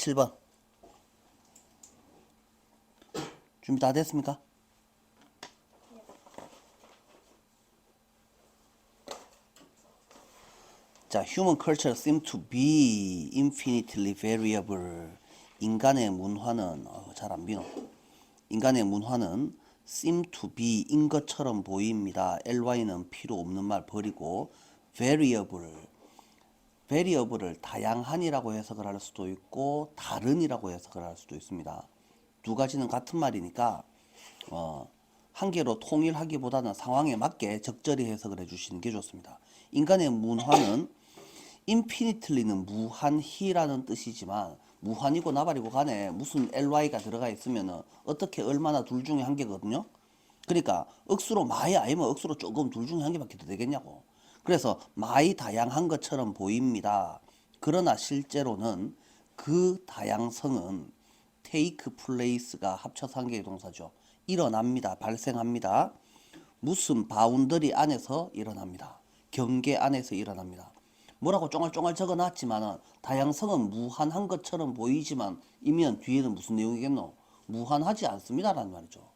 7번. 준비 다 됐습니까? 자, human culture seem to be infinitely variable. 인간의 문화는 잘 안 비노. 인간의 문화는 seem to be 인 것처럼 보입니다. ly는 필요 없는 말 버리고 variable. variable을 다양한이라고 해석을 할 수도 있고 다른이라고 해석을 할 수도 있습니다. 두 가지는 같은 말이니까 한 개로 통일하기보다는 상황에 맞게 적절히 해석을 해주시는 게 좋습니다. 인간의 문화는 infinitely는 무한히라는 뜻이지만 무한이고 나발이고 간에 무슨 ly가 들어가 있으면 어떻게 얼마나 둘 중에 한 개거든요. 그러니까 억수로 많이 아니면 억수로 조금 둘 중에 한 개밖에 더 되겠냐고. 그래서 많이 다양한 것처럼 보입니다. 그러나 실제로는 그 다양성은 take place가 합쳐서 한 개의 동사죠. 일어납니다. 발생합니다. 무슨 바운더리 안에서 일어납니다. 경계 안에서 일어납니다. 뭐라고 쫑알쫑알 적어놨지만 다양성은 무한한 것처럼 보이지만 이면 뒤에는 무슨 내용이겠노? 무한하지 않습니다라는 말이죠.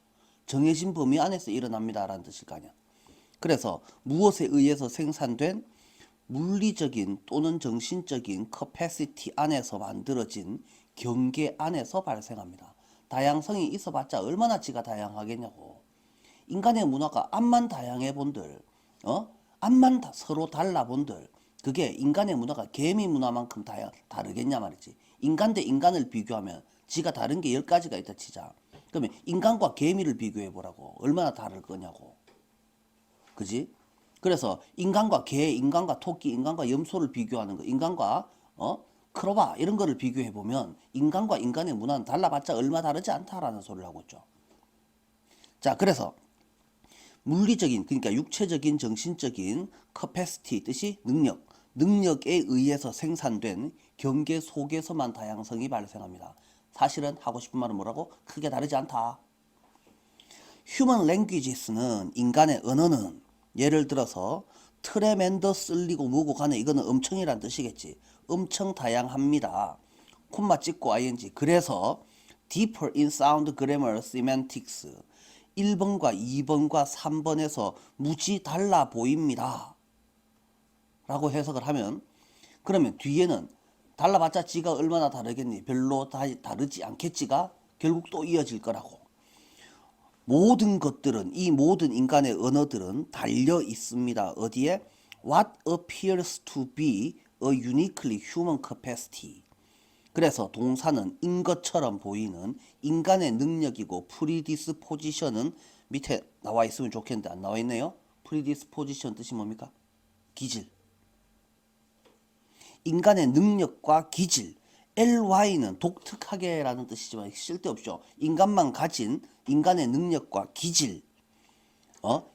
정해진 범위 안에서 일어납니다라는 뜻일 거 아니야. 그래서 무엇에 의해서 생산된 물리적인 또는 정신적인 capacity 안에서 만들어진 경계 안에서 발생합니다. 다양성이 있어봤자 얼마나 지가 다양하겠냐고. 인간의 문화가 암만 다양해 본들, 암만 서로 달라 본들, 그게 인간의 문화가 개미 문화만큼 다르겠냐 말이지. 인간 대 인간을 비교하면 지가 다른 게 10가지가 있다 치자. 그러면 인간과 개미를 비교해 보라고. 얼마나 다를 거냐고. 그지? 그래서 인간과 개, 인간과 토끼, 인간과 염소를 비교하는 거, 인간과 크로바 이런 거를 비교해 보면 인간과 인간의 문화는 달라봤자 얼마 다르지 않다라는 소리를 하고 있죠. 자, 그래서 물리적인, 그러니까 육체적인, 정신적인 capacity 뜻이 능력에 의해서 생산된 경계 속에서만 다양성이 발생합니다. 사실은 하고 싶은 말은 뭐라고? 크게 다르지 않다. human languages는 인간의 언어는 예를 들어서 트레멘더스리고 뭐고 간에 이거는 엄청이란 뜻이겠지. 엄청 다양합니다. 콤마 찍고 ing. 그래서 deeper in sound grammar semantics 1번과 2번과 3번에서 무지 달라 보입니다. 라고 해석을 하면 그러면 뒤에는 달라봤자 지가 얼마나 다르겠니? 별로 다르지 않겠지가 결국 또 이어질 거라고. 모든 것들은 이 모든 인간의 언어들은 달려 있습니다. 어디에? What appears to be a uniquely human capacity. 그래서 동사는 인 것처럼 보이는 인간의 능력이고 predisposition은 밑에 나와 있으면 좋겠는데 안 나와 있네요. predisposition 뜻이 뭡니까? 기질. 인간의 능력과 기질. ly는 독특하게 라는 뜻이지만 쓸데없죠. 인간만 가진 인간의 능력과 기질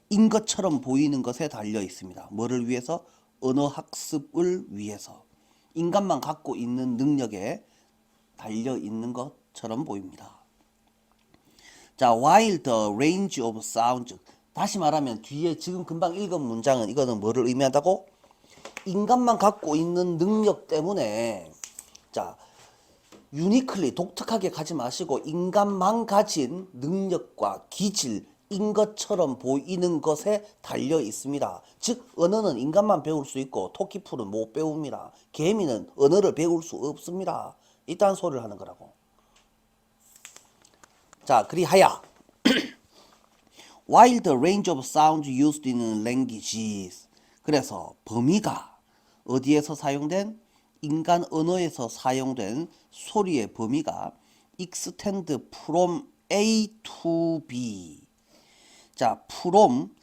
인 것처럼 보이는 것에 달려 있습니다. 뭐를 위해서? 언어학습을 위해서. 인간만 갖고 있는 능력에 달려 있는 것처럼 보입니다. 자, while the range of sounds. 다시 말하면 뒤에 지금 금방 읽은 문장은 이거는 뭐를 의미한다고? 인간만 갖고 있는 능력 때문에 자, 유니클리 독특하게 가지 마시고 인간만 가진 능력과 기질인 것처럼 보이는 것에 달려 있습니다. 즉 언어는 인간만 배울 수 있고 토끼풀은 못 배웁니다. 개미는 언어를 배울 수 없습니다. 이딴 소리를 하는 거라고. 자, 그리하여 while the range of sounds used in languages. 그래서 범위가 어디에서 사용된? 인간 언어에서 사용된 소리의 범위가 extend from A to B. 자, from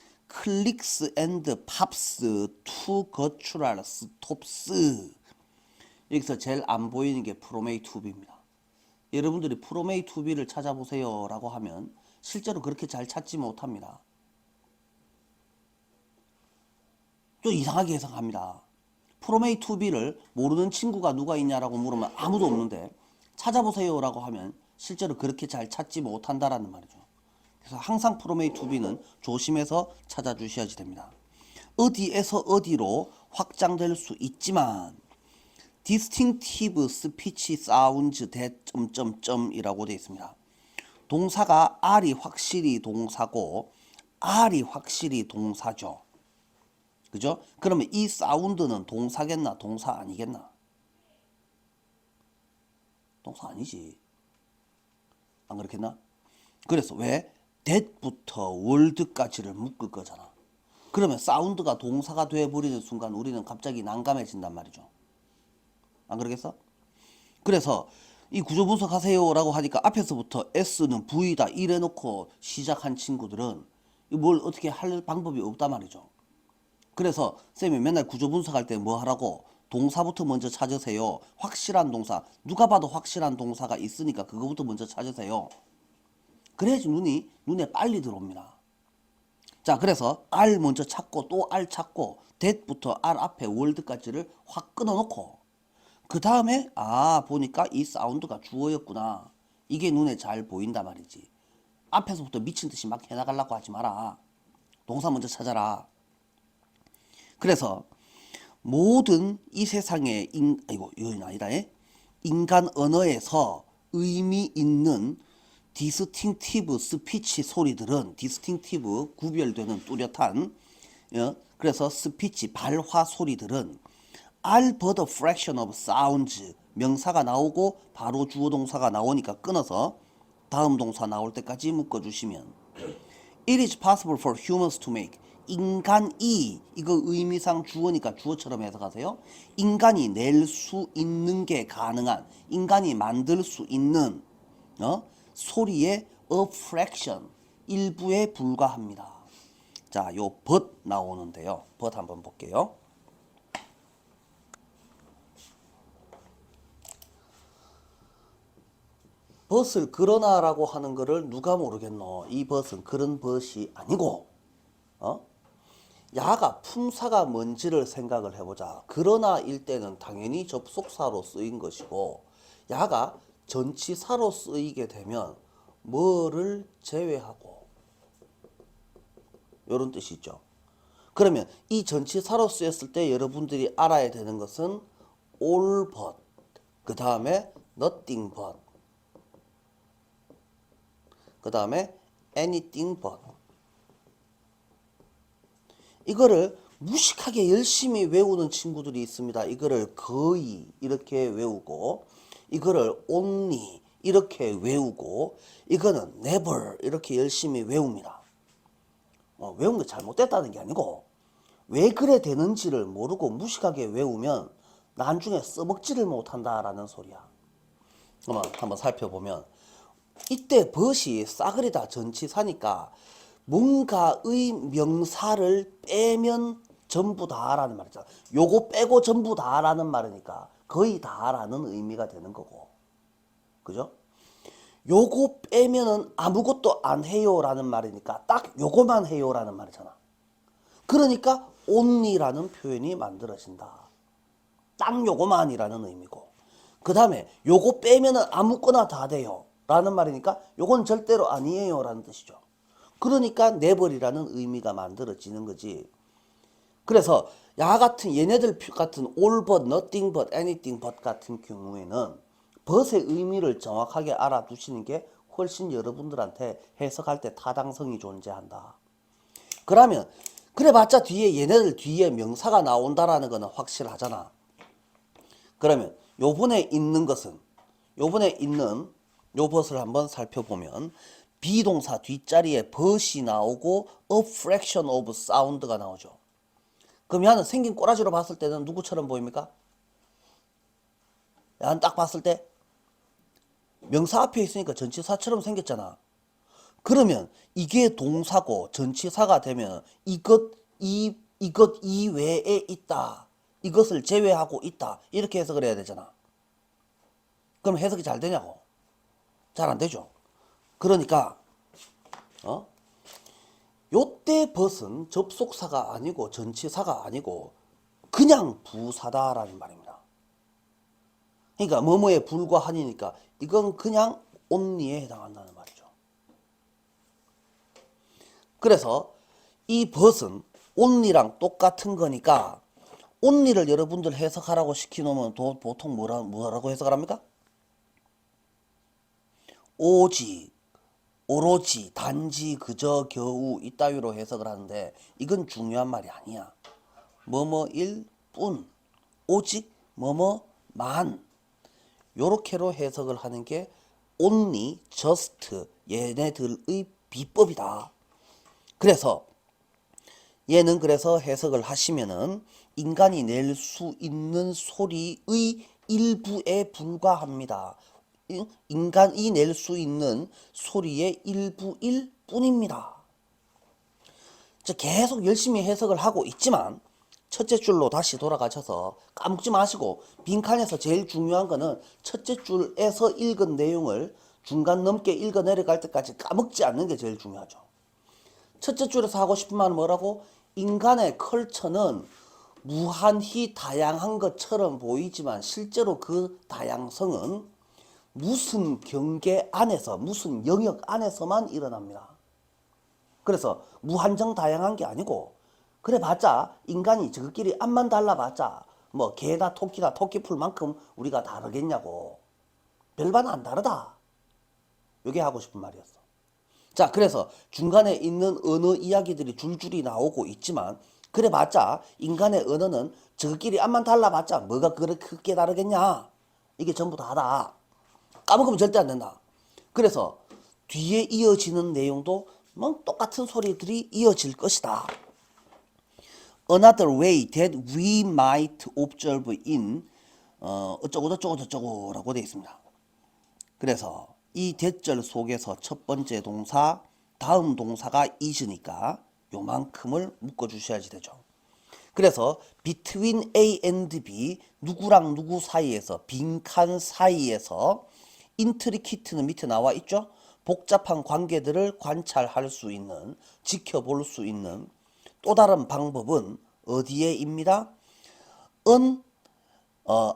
clicks and pops to guttural stops. 여기서 제일 안 보이는 게 from A to B입니다. 여러분들이 from A to B를 찾아보세요 라고 하면 실제로 그렇게 잘 찾지 못합니다. 좀 이상하게 해석합니다. from A to B를 모르는 친구가 누가 있냐라고 물으면 아무도 없는데 찾아보세요 라고 하면 실제로 그렇게 잘 찾지 못한다라는 말이죠. 그래서 항상 from A to B는 조심해서 찾아주셔야지 됩니다. 어디에서 어디로 확장될 수 있지만 distinctive speech sounds that 이라고 되어 있습니다. 동사가 R이 확실히 동사고 R이 확실히 동사죠. 그죠? 그러면 이 사운드는 동사겠나 동사 아니겠나? 동사 아니지. 안 그렇겠나? 그래서 왜? that부터 word까지를 묶을 거잖아. 그러면 사운드가 동사가 돼버리는 순간 우리는 갑자기 난감해진단 말이죠. 안 그러겠어? 그래서 이 구조 분석하세요 라고 하니까 앞에서부터 S는 V다 이래놓고 시작한 친구들은 뭘 어떻게 할 방법이 없단 말이죠. 그래서 쌤이 맨날 구조 분석할 때 뭐 하라고? 동사부터 먼저 찾으세요. 확실한 동사. 누가 봐도 확실한 동사가 있으니까 그거부터 먼저 찾으세요. 그래야지 눈에 빨리 들어옵니다. 자, 그래서 R 먼저 찾고 또 R 찾고 that부터 R 앞에 word까지를 확 끊어놓고 그 다음에 보니까 이 사운드가 주어였구나. 이게 눈에 잘 보인단 말이지. 앞에서부터 미친 듯이 막 해나가려고 하지 마라. 동사 먼저 찾아라. 그래서 모든 이 세상의 이건 아니다. 인간 언어에서 의미 있는 디스팅티브 스피치 소리들은 디스팅티브 구별되는 뚜렷한 그래서 스피치 발화 소리들은 are but a fraction of sounds 명사가 나오고 바로 주어 동사가 나오니까 끊어서 다음 동사 나올 때까지 묶어주시면 It is possible for humans to make 인간이 이거 의미상 주어니까 주어처럼 해석하세요. 인간이 낼 수 있는 게 가능한 인간이 만들 수 있는 소리의 a fraction 일부에 불과합니다. 자, 요 but 나오는데요. but 한번 볼게요. but을 그러나라고 하는 거를 누가 모르겠노? 이 but은 그런 but이 아니고 야가 품사가 뭔지를 생각을 해보자. 그러나일 때는 당연히 접속사로 쓰인 것이고 야가 전치사로 쓰이게 되면 뭐를 제외하고 이런 뜻이 있죠. 그러면 이 전치사로 쓰였을 때 여러분들이 알아야 되는 것은 all but 그 다음에 nothing but 그 다음에 anything but 이거를 무식하게 열심히 외우는 친구들이 있습니다. 이거를 거의 이렇게 외우고 이거를 only 이렇게 외우고 이거는 never 이렇게 열심히 외웁니다. 외운 게 잘못됐다는 게 아니고 왜 그래 되는지를 모르고 무식하게 외우면 나중에 써먹지를 못한다라는 소리야. 한번 살펴보면 이때 but이 싸그리다 전치사니까 뭔가의 명사를 빼면 전부 다라는 말이잖아. 요거 빼고 전부 다라는 말이니까 거의 다라는 의미가 되는 거고. 그죠? 요거 빼면은 아무것도 안 해요라는 말이니까 딱 요거만 해요라는 말이잖아. 그러니까 only라는 표현이 만들어진다. 딱 요거만이라는 의미고. 그 다음에 요거 빼면은 아무거나 다 돼요 라는 말이니까 요건 절대로 아니에요 라는 뜻이죠. 그러니까 never이라는 의미가 만들어지는 거지. 그래서 야 같은 얘네들 같은 all but, nothing but, anything but 같은 경우에는 but의 의미를 정확하게 알아두시는 게 훨씬 여러분들한테 해석할 때 타당성이 존재한다. 그러면 그래봤자 뒤에 얘네들 뒤에 명사가 나온다라는 거는 확실하잖아. 그러면 요번에 있는 것은 요번에 있는 요 but을 한번 살펴보면 비동사 뒷자리에 but이 나오고 a fraction of sound가 나오죠. 그럼 야는 생긴 꼬라지로 봤을 때는 누구처럼 보입니까? 야는 딱 봤을 때 명사 앞에 있으니까 전치사처럼 생겼잖아. 그러면 이게 동사고 전치사가 되면 이것 이외에 있다. 이것을 제외하고 있다. 이렇게 해석을 해야 되잖아. 그럼 해석이 잘 되냐고? 잘 안 되죠. 그러니까 요때 but은 접속사가 아니고 전치사가 아니고 그냥 부사다라는 말입니다. 그러니까 뭐뭐에 불과하니까 이건 그냥 only에 해당한다는 말이죠. 그래서 이 but은 only랑 똑같은 거니까 only를 여러분들 해석하라고 시켜놓으면 보통 뭐라고 해석을 합니까? 오직, 오로지, 단지, 그저, 겨우 이따위로 해석을 하는데 이건 중요한 말이 아니야. 뭐뭐일 뿐, 오직, 뭐뭐만 요렇게로 해석을 하는 게 only, just 얘네들의 비법이다. 그래서 얘는 그래서 해석을 하시면은 인간이 낼 수 있는 소리의 일부에 불과합니다. 인간이 낼 수 있는 소리의 일부일 뿐입니다. 계속 열심히 해석을 하고 있지만 첫째 줄로 다시 돌아가셔서 까먹지 마시고 빈칸에서 제일 중요한 거는 첫째 줄에서 읽은 내용을 중간 넘게 읽어 내려갈 때까지 까먹지 않는 게 제일 중요하죠. 첫째 줄에서 하고 싶은 말은 뭐라고? 인간의 컬처는 무한히 다양한 것처럼 보이지만 실제로 그 다양성은 무슨 경계 안에서, 무슨 영역 안에서만 일어납니다. 그래서 무한정 다양한 게 아니고 그래 봤자 인간이 저끼리 앞만 달라봤자 뭐 개나 토끼나 토끼풀만큼 우리가 다르겠냐고. 별반 안 다르다. 이게 하고 싶은 말이었어. 자, 그래서 중간에 있는 언어 이야기들이 줄줄이 나오고 있지만 그래봤자 인간의 언어는 저끼리 앞만 달라봤자 뭐가 그렇게 크게 다르겠냐. 이게 전부 다다. 까먹으면 절대 안 된다. 그래서 뒤에 이어지는 내용도 뭐 똑같은 소리들이 이어질 것이다. Another way that we might observe in 어쩌고 라고 되어 있습니다. 그래서 이 대절 속에서 첫 번째 동사 다음 동사가 is니까 요만큼을 묶어주셔야지 되죠. 그래서 between A and B 누구랑 누구 사이에서 빈칸 사이에서 intricate는 밑에 나와 있죠. 복잡한 관계들을 관찰할 수 있는 지켜볼 수 있는 또 다른 방법은 어디에입니다? An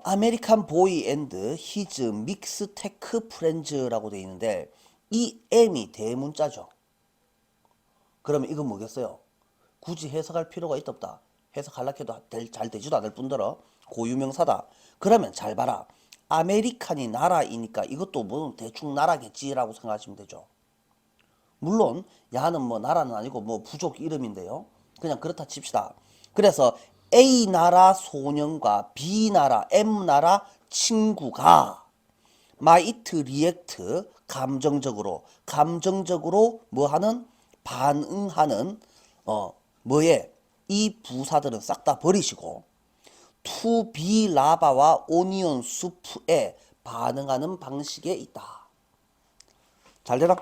American boy and his mixed tech friends라고 되어 있는데 이 M이 대문자죠. 그러면 이건 뭐겠어요? 굳이 해석할 필요가 있다 없다. 해석하려고 해도 잘 되지도 않을 뿐더러 고유명사다. 그러면 잘 봐라. 아메리칸이 나라이니까 이것도 뭐 대충 나라겠지라고 생각하시면 되죠. 물론 야는 뭐 나라는 아니고 뭐 부족 이름인데요. 그냥 그렇다 칩시다. 그래서 A 나라 소년과 B 나라 M 나라 친구가 might react 감정적으로 뭐하는 반응하는 뭐에 이 부사들은 싹 다 버리시고 to be 라바와 오니언 수프에 반응하는 방식에 있다. 잘 되나?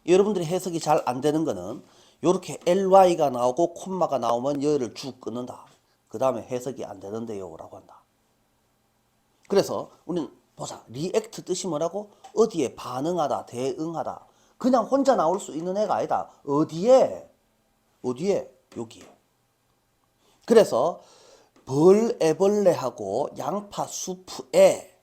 여러분들이 해석이 잘 안 되는 거는 이렇게 ly가 나오고 콤마가 나오면 얘를 쭉 끊는다. 그 다음에 해석이 안 되는데요 라고 한다. 그래서 우리는 보자. react 뜻이 뭐라고? 어디에 반응하다, 대응하다. 그냥 혼자 나올 수 있는 애가 아니다. 어디에? 여기에. 그래서 벌애벌레하고 양파 수프에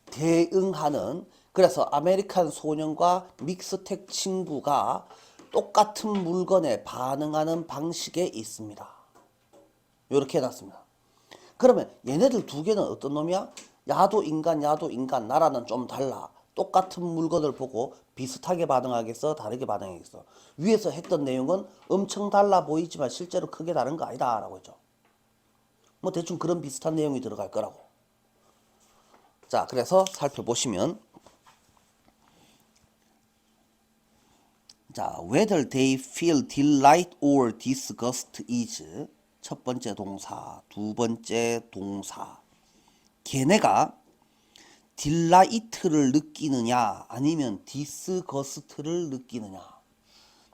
대응하는 그래서 아메리칸 소년과 믹스텍 친구가 똑같은 물건에 반응하는 방식에 있습니다. 이렇게 해놨습니다. 그러면 얘네들 두 개는 어떤 놈이야? 야도 인간, 나라는 좀 달라. 똑같은 물건을 보고 비슷하게 반응하겠어? 다르게 반응하겠어? 위에서 했던 내용은 엄청 달라 보이지만 실제로 크게 다른 거 아니다 라고 했죠. 뭐 대충 그런 비슷한 내용이 들어갈 거라고. 자, 그래서 살펴보시면 자, whether they feel delight or disgust is 첫 번째 동사, 두 번째 동사. 걔네가 딜라이트를 느끼느냐 아니면 디스거스트를 느끼느냐.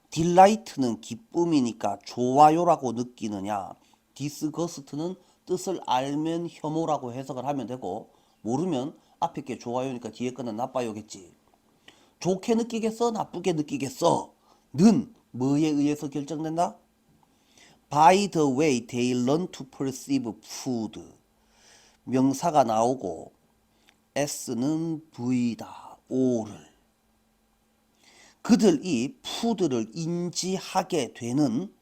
딜라이트는 기쁨이니까 좋아요라고 느끼느냐. 디스거스트는 뜻을 알면 혐오라고 해석을 하면 되고 모르면 앞에 게 좋아요니까 뒤에 거는 나빠요겠지. 좋게 느끼겠어? 나쁘게 느끼겠어? 는 뭐에 의해서 결정된다? By the way they learn to perceive food. 명사가 나오고 S는 V다. O를. 그들이 푸드를 인지하게 되는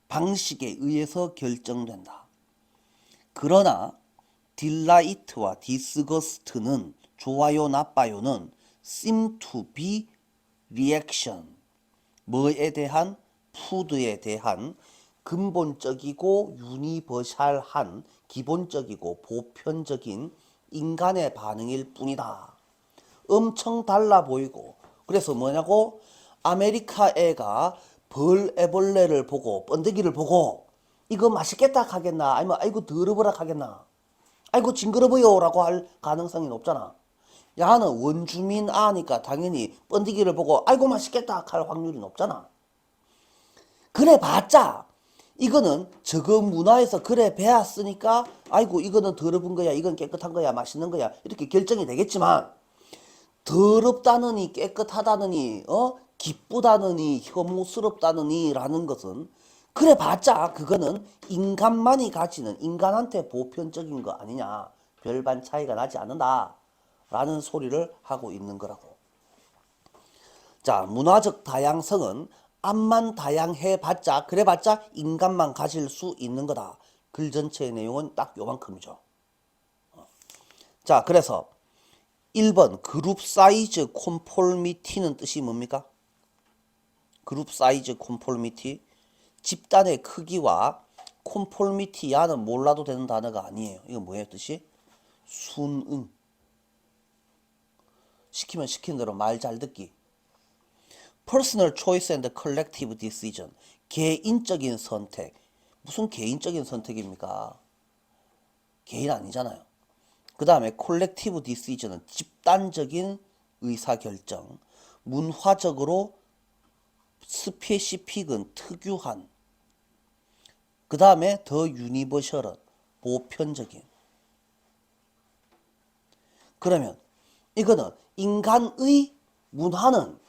방식에 의해서 결정된다. 그러나 delight와 disgust는 좋아요 나빠요는 seem to be reaction 뭐에 대한 푸드에 대한 근본적이고 유니버셜한 기본적이고 보편적인 인간의 반응일 뿐이다. 엄청 달라 보이고 그래서 뭐냐고 아메리카 애가 벌애벌레를 보고 번데기를 보고 이거 맛있겠다 하겠나 아니면 아이고 더러워라 하겠나 아이고 징그러워요 라고 할 가능성이 높잖아. 야는 원주민 아니까 당연히 번데기를 보고 아이고 맛있겠다 할 확률이 높잖아. 그래 봤자 이거는 저거 문화에서 그래 배웠으니까 아이고 이거는 더러운 거야 이건 깨끗한 거야 맛있는 거야 이렇게 결정이 되겠지만 더럽다느니 깨끗하다느니 기쁘다느니 혐오스럽다느니 라는 것은 그래 봤자 그거는 인간만이 가지는 인간한테 보편적인 거 아니냐 별반 차이가 나지 않는다 라는 소리를 하고 있는 거라고. 자, 문화적 다양성은 암만 다양해 봤자 그래 봤자 인간만 가질 수 있는 거다. 글 전체의 내용은 딱 요만큼이죠. 자, 그래서 1번 그룹 사이즈 콘폴미티는 뜻이 뭡니까? 그룹 사이즈 콘폴미티 집단의 크기와 콘폴미티야는 몰라도 되는 단어가 아니에요. 이거 뭐예요 뜻이? 순응 시키면 시킨 대로 말 잘 듣기. Personal choice and collective decision 개인적인 선택 무슨 개인적인 선택입니까? 개인 아니잖아요. 그 다음에 collective decision은 집단적인 의사결정 문화적으로 스페시픽은 특유한 그 다음에 더 유니버셜은 보편적인. 그러면 이거는 인간의 문화는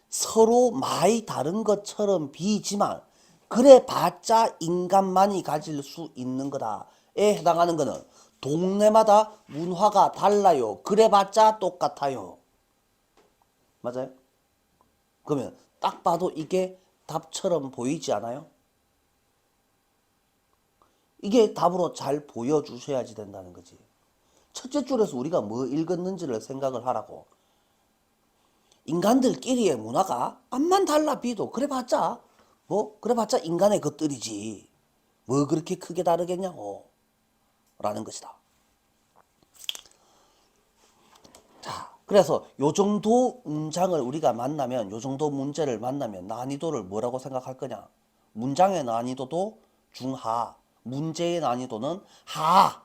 서로 많이 다른 것처럼 비지만 그래 봤자 인간만이 가질 수 있는 거다에 해당하는 거는 동네마다 문화가 달라요. 그래 봤자 똑같아요. 맞아요? 그러면 딱 봐도 이게 답처럼 보이지 않아요? 이게 답으로 잘 보여주셔야지 된다는 거지. 첫째 줄에서 우리가 뭐 읽었는지를 생각을 하라고. 인간들끼리의 문화가 암만 달라 비도 그래봤자 그래봤자 인간의 것들이지 뭐 그렇게 크게 다르겠냐고 라는 것이다. 자, 그래서 요 정도 문장을 우리가 만나면 요 정도 문제를 만나면 난이도를 뭐라고 생각할 거냐? 문장의 난이도도 중하, 문제의 난이도는 하.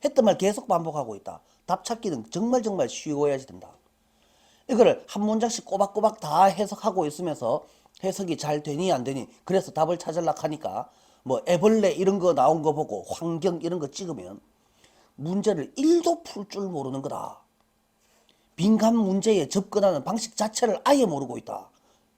했던 말 계속 반복하고 있다. 답 찾기는 정말 쉬워야지 된다. 이거를 한 문장씩 꼬박꼬박 다 해석하고 있으면서 해석이 잘 되니 안 되니 그래서 답을 찾으려고 하니까 뭐 애벌레 이런 거 나온 거 보고 환경 이런 거 찍으면 문제를 1도 풀 줄 모르는 거다. 빈칸 문제에 접근하는 방식 자체를 아예 모르고 있다.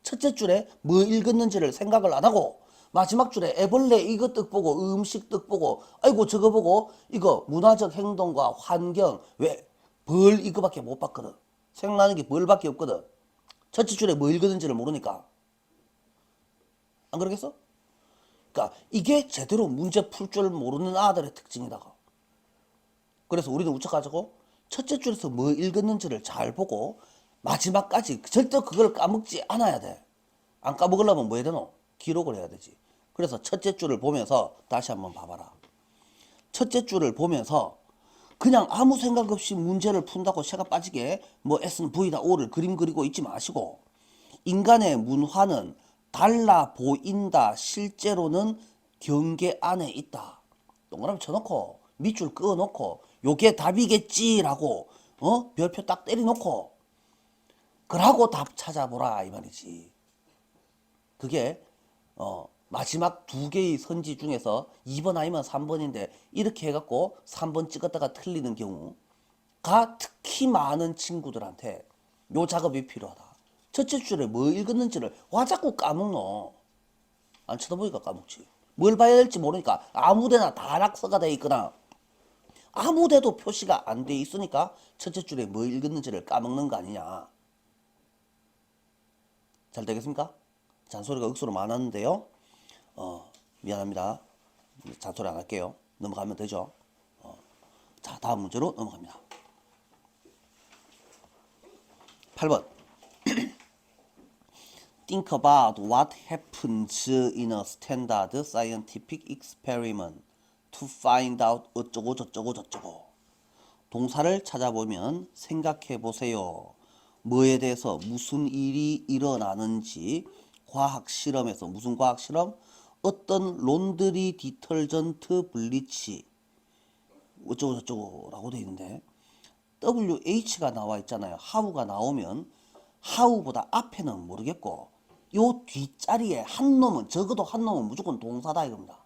첫째 줄에 뭐 읽었는지를 생각을 안 하고 마지막 줄에 애벌레 이거 뜻 보고 음식 뜻 보고 아이고 저거 보고 이거 문화적 행동과 환경 왜 벌 이거밖에 못 봤거든. 생각나는 게 벌밖에 없거든. 첫째 줄에 뭐 읽었는지를 모르니까. 안 그러겠어? 그러니까 이게 제대로 문제 풀 줄 모르는 아들의 특징이다. 그래서 우리는 우측가지고 첫째 줄에서 뭐 읽었는지를 잘 보고 마지막까지 절대 그걸 까먹지 않아야 돼. 안 까먹으려면 뭐 해야 되노? 기록을 해야 되지. 그래서 첫째 줄을 보면서 다시 한번 봐봐라. 첫째 줄을 보면서 그냥 아무 생각 없이 문제를 푼다고 새가 빠지게 뭐 S는 V다 O를 그림 그리고 있지 마시고 인간의 문화는 달라 보인다 실제로는 경계 안에 있다. 동그라미 쳐놓고 밑줄 그어놓고 요게 답이겠지라고 별표 딱 때려놓고 그러고 답 찾아보라 이 말이지. 그게 마지막 두 개의 선지 중에서 2번 아니면 3번인데 이렇게 해갖고 3번 찍었다가 틀리는 경우가 특히 많은 친구들한테 요 작업이 필요하다. 첫째 줄에 뭐 읽었는지를 와 자꾸 까먹노. 안 쳐다보니까 까먹지. 뭘 봐야 될지 모르니까 아무데나 다 낙서가 돼 있거나 아무데도 표시가 안 돼 있으니까 첫째 줄에 뭐 읽었는지를 까먹는 거 아니냐. 잘 되겠습니까? 잔소리가 억수로 많았는데요. 미안합니다. 잔소리 안 할게요. 넘어가면 되죠. 자, 다음 문제로 넘어갑니다. 8번. Think about what happens in a standard scientific experiment to find out 어쩌고 저쩌고 저쩌고. 동사를 찾아보면 생각해 보세요. 뭐에 대해서 무슨 일이 일어나는지 과학 실험에서 무슨 과학 실험? 어떤 론드리 디터전트 블리치 어쩌고 저쩌고 라고 되어 있는데 WH가 나와 있잖아요. how가 나오면 how보다 앞에는 모르겠고 요 뒷자리에 한 놈은 적어도 한 놈은 무조건 동사다 이겁니다.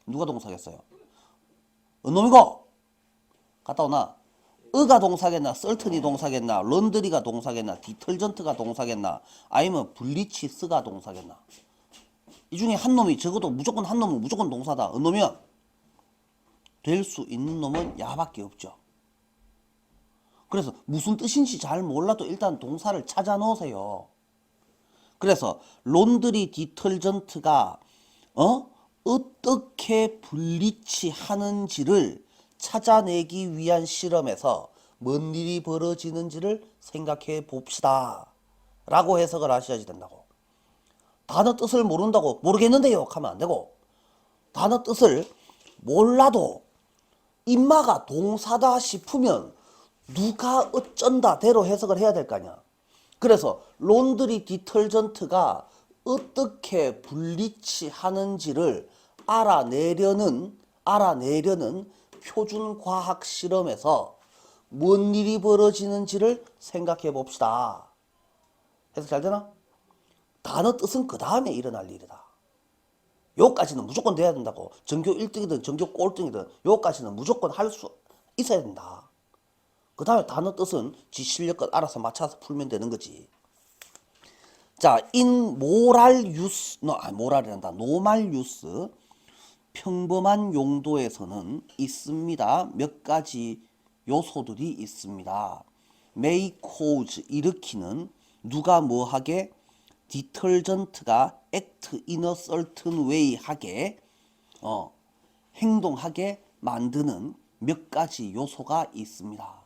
누가 동사겠어요? 놈이고 갔다 오나? 의가 동사겠나? 썰튼이 동사겠나? 런드리가 동사겠나? 디털전트가 동사겠나? 아니면 블리치스가 동사겠나? 이 중에 한 놈이 적어도 무조건 한 놈은 무조건 동사다. 놈이면 될 수 있는 놈은 야밖에 없죠. 그래서 무슨 뜻인지 잘 몰라도 일단 동사를 찾아 놓으세요. 그래서 론드리 디털전트가 어떻게 블리치하는지를 찾아내기 위한 실험에서 뭔 일이 벌어지는지를 생각해 봅시다 라고 해석을 하셔야지 된다고. 단어 뜻을 모른다고 모르겠는데요 하면 안 되고, 단어 뜻을 몰라도 인마가 동사다 싶으면 누가 어쩐다 대로 해석을 해야 될 거 아니야. 그래서 론드리 디털전트가 어떻게 블리치하는지를 알아내려는 표준 과학 실험에서 뭔 일이 벌어지는지를 생각해 봅시다. 해석 잘 되나? 단어 뜻은 그 다음에 일어날 일이다. 요까지는 무조건 돼야 된다고. 전교 1등이든 전교 꼴등이든 요까지는 무조건 할 수 있어야 된다. 그 다음에 단어 뜻은 지 실력껏 알아서 맞춰서 풀면 되는 거지. 자, in moral use, moral이란다. normal use, 평범한 용도에서는 있습니다. 몇 가지 요소들이 있습니다. may cause, 일으키는, 누가 뭐 하게, 디터전트가 act in a certain way 하게, 행동하게 만드는 몇 가지 요소가 있습니다.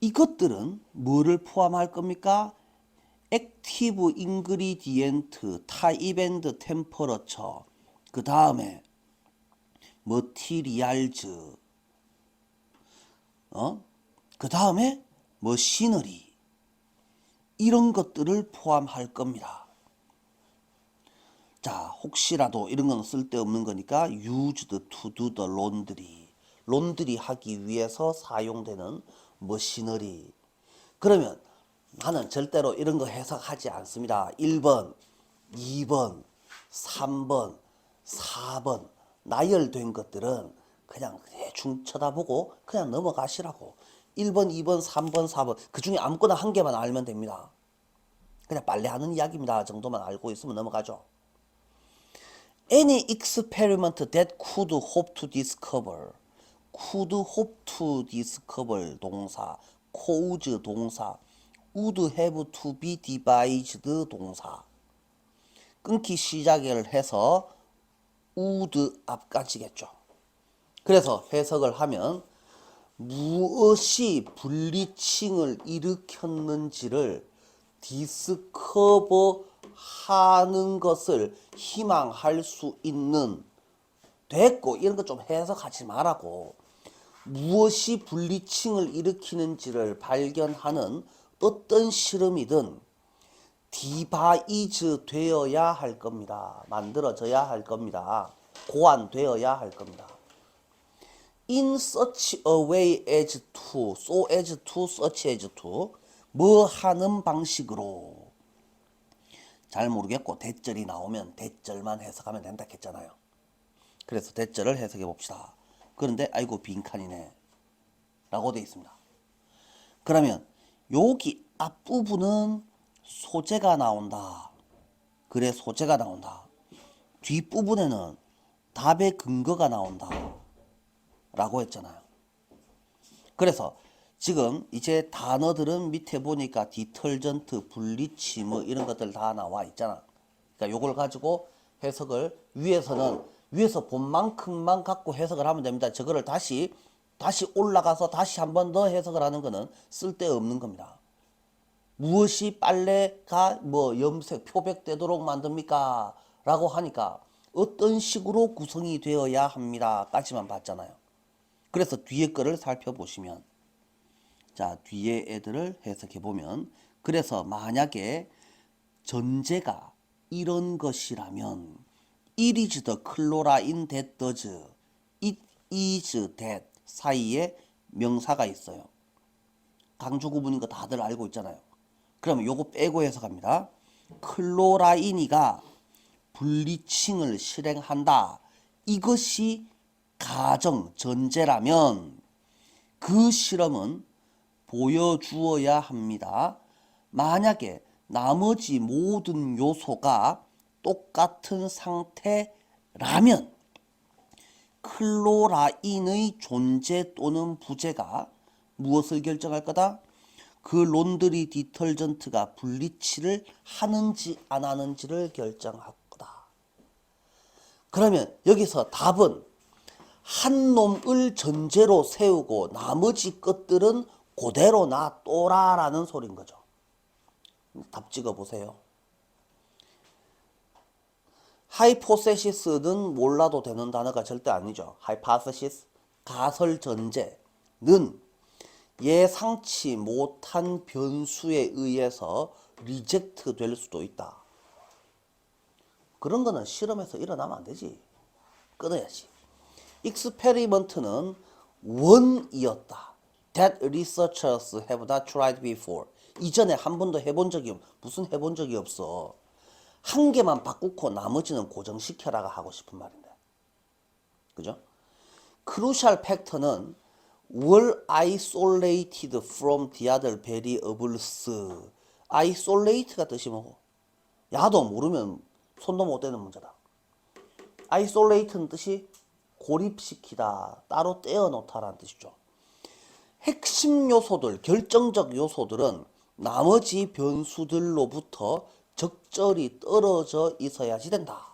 이것들은 뭐를 포함할 겁니까? 액티브 인그리디엔트, 타입 앤드 템퍼러처, 그 다음에 머티리얼즈, 그 다음에 머시너리, 이런 것들을 포함할 겁니다. 자, 혹시라도 이런 건 쓸데없는 거니까 used to do the laundry, 론드리 하기 위해서 사용되는 머시너리. 그러면 나는 절대로 이런 거 해석하지 않습니다. 1번, 2번, 3번, 4번 나열된 것들은 그냥 대충 쳐다보고 그냥 넘어가시라고. 1번, 2번, 3번, 4번 그 중에 아무거나 한 개만 알면 됩니다. 그냥 빨래하는 이야기입니다 정도만 알고 있으면 넘어가죠. Any experiment that could hope to discover, could hope to discover 동사, cause 동사, would have to be devised 동사. 끊기 시작을 해서 would 앞까지겠죠. 그래서 해석을 하면 무엇이 블리칭을 일으켰는지를 디스커버 하는 것을 희망할 수 있는, 됐고 이런 거 좀 해석하지 말라고. 무엇이 블리칭을 일으키는지를 발견하는 어떤 실험이든 디바이즈 되어야 할 겁니다. 만들어져야 할 겁니다. 고안되어야 할 겁니다. In such a way as to, so as to, such as to, 뭐 하는 방식으로. 잘 모르겠고 대절이 나오면 대절만 해석하면 된다 했잖아요. 그래서 대절을 해석해 봅시다. 그런데 아이고 빈칸이네 라고 되어 있습니다. 그러면 여기 앞부분은 소재가 나온다. 그래 소재가 나온다. 뒷부분에는 답의 근거가 나온다 라고 했잖아요. 그래서 지금 이제 단어들은 밑에 보니까 디털전트, 블리치 뭐 이런 것들 다 나와 있잖아. 그러니까 요걸 가지고 해석을 위에서는 위에서 본 만큼만 갖고 해석을 하면 됩니다. 저거를 다시 올라가서 다시 한 번 더 해석을 하는 거는 쓸데없는 겁니다. 무엇이 빨래가 뭐 염색 표백되도록 만듭니까? 라고 하니까 어떤 식으로 구성이 되어야 합니다. 까지만 봤잖아요. 그래서 뒤에 거를 살펴보시면, 자, 뒤에 애들을 해석해 보면, 그래서 만약에 전제가 이런 것이라면 it is the chlorine that does, it is that 사이에 명사가 있어요. 강조 구분인 거 다들 알고 있잖아요. 그러면 요거 빼고 해석합니다. 클로라인이가 블리칭을 실행한다. 이것이 가정 전제라면 그 실험은 보여주어야 합니다. 만약에 나머지 모든 요소가 똑같은 상태라면 클로라인의 존재 또는 부재가 무엇을 결정할 거다? 그 론드리 디터전트가 블리치를 하는지 안 하는지를 결정할 거다. 그러면 여기서 답은 한 놈을 전제로 세우고 나머지 것들은 그대로 놔둬라라는 소린 거죠. 답 찍어보세요. 하이포세시스는 몰라도 되는 단어가 절대 아니죠. 하이파세시스, 가설 전제는 예상치 못한 변수에 의해서 리젝트 될 수도 있다. 그런 거는 실험에서 일어나면 안 되지. 끊어야지. 익스페리먼트는 원이었다. That researchers have not tried before. 이전에 한 번도 해본 적이 무슨 해본 적이 없어. 한 개만 바꾸고 나머지는 고정시켜라가 하고 싶은 말인데. 그죠? 크루셜 팩터는 were isolated from the other variables. isolate가 뜻이 뭐고? 야도 모르면 손도 못 대는 문제다. isolate는 뜻이 고립시키다, 따로 떼어놓다라는 뜻이죠. 핵심 요소들, 결정적 요소들은 나머지 변수들로부터 적절히 떨어져 있어야지 된다.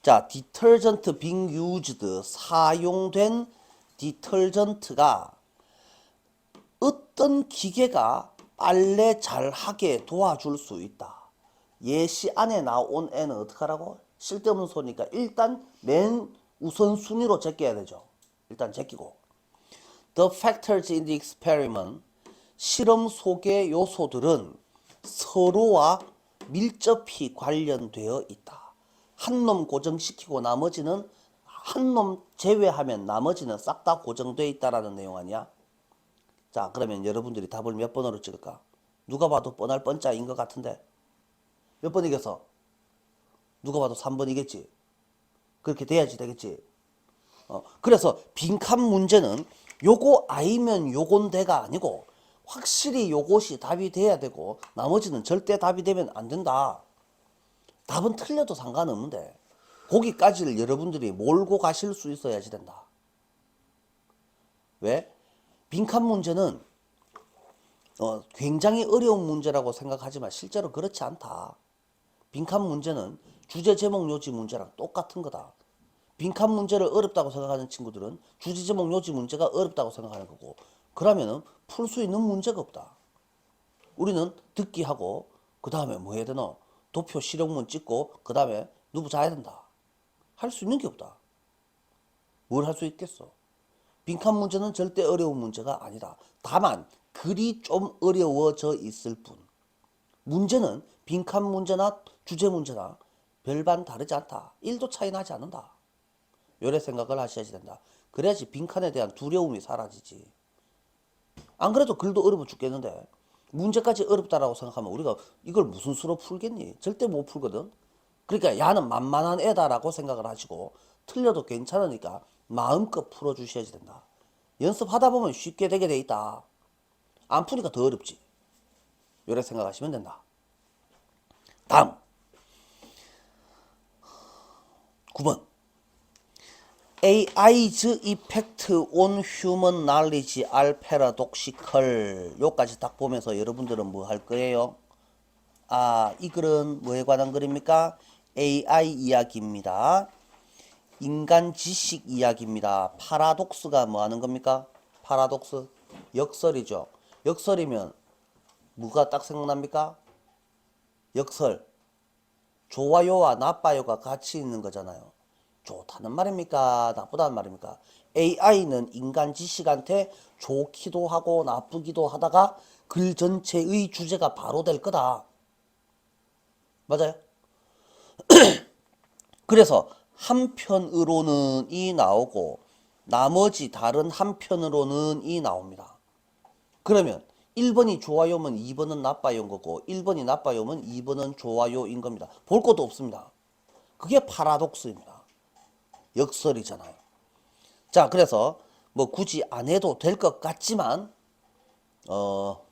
자, 디터전트 being used, 사용된 디터전트가 어떤 기계가 빨래 잘하게 도와줄 수 있다. 예시 안에 나온 애는 어떻게 하라고? 쓸데없는 소리니까 일단 맨 우선순위로 제껴야 되죠. 일단 제끼고. The factors in the experiment, 실험 속의 요소들은 서로와 밀접히 관련되어 있다. 한 놈 고정시키고 나머지는, 한 놈 제외하면 나머지는 싹 다 고정되어 있다라는 내용 아니야? 자, 그러면 여러분들이 답을 몇 번으로 찍을까? 누가 봐도 뻔할 뻔짜인 것 같은데 몇 번이겠어? 누가 봐도 3번이겠지. 그렇게 돼야지 되겠지. 그래서 빈칸 문제는 요거 아니면 요건데가 아니고 확실히 요것이 답이 돼야 되고 나머지는 절대 답이 되면 안 된다. 답은 틀려도 상관없는데 거기까지를 여러분들이 몰고 가실 수 있어야지 된다. 왜? 빈칸 문제는 굉장히 어려운 문제라고 생각하지만 실제로 그렇지 않다. 빈칸 문제는 주제 제목 요지 문제랑 똑같은 거다. 빈칸 문제를 어렵다고 생각하는 친구들은 주제 제목 요지 문제가 어렵다고 생각하는 거고, 그러면은 풀 수 있는 문제가 없다. 우리는 듣기 하고 그 다음에 뭐 해야 되나? 도표 실용문 찍고 그 다음에 누구 자야 된다. 할 수 있는 게 없다. 뭘 할 수 있겠어? 빈칸 문제는 절대 어려운 문제가 아니다. 다만 글이 좀 어려워져 있을 뿐. 문제는 빈칸 문제나 주제 문제나 별반 다르지 않다. 1도 차이 나지 않는다. 요래 생각을 하셔야지 된다. 그래야지 빈칸에 대한 두려움이 사라지지. 안 그래도 글도 어려워 죽겠는데 문제까지 어렵다라고 생각하면 우리가 이걸 무슨 수로 풀겠니? 절대 못 풀거든. 그러니까 야는 만만한 애다라고 생각을 하시고 틀려도 괜찮으니까 마음껏 풀어주셔야지 된다. 연습하다 보면 쉽게 되게 돼 있다. 안 푸니까 더 어렵지. 요래 생각하시면 된다. 다음 9번 AI's effect on human knowledge are paradoxical. 요까지 딱 보면서 여러분들은 뭐 할 거예요? 이 글은 뭐에 관한 글입니까? AI 이야기입니다. 인간 지식 이야기입니다. 파라독스가 뭐 하는 겁니까? 파라독스. 역설이죠. 역설이면 뭐가 딱 생각납니까? 역설. 좋아요와 나빠요가 같이 있는 거잖아요. 좋다는 말입니까? 나쁘다는 말입니까? AI는 인간 지식한테 좋기도 하고 나쁘기도 하다가 글 전체의 주제가 바로 될 거다. 맞아요? 그래서 한편으로는 이 나오고 나머지 다른 한편으로는 이 나옵니다. 그러면 1번이 좋아요면 2번은 나빠요인 거고 1번이 나빠요면 2번은 좋아요인 겁니다. 볼 것도 없습니다. 그게 파라독스입니다. 역설이잖아요. 자, 그래서 뭐 굳이 안 해도 될 것 같지만 뭐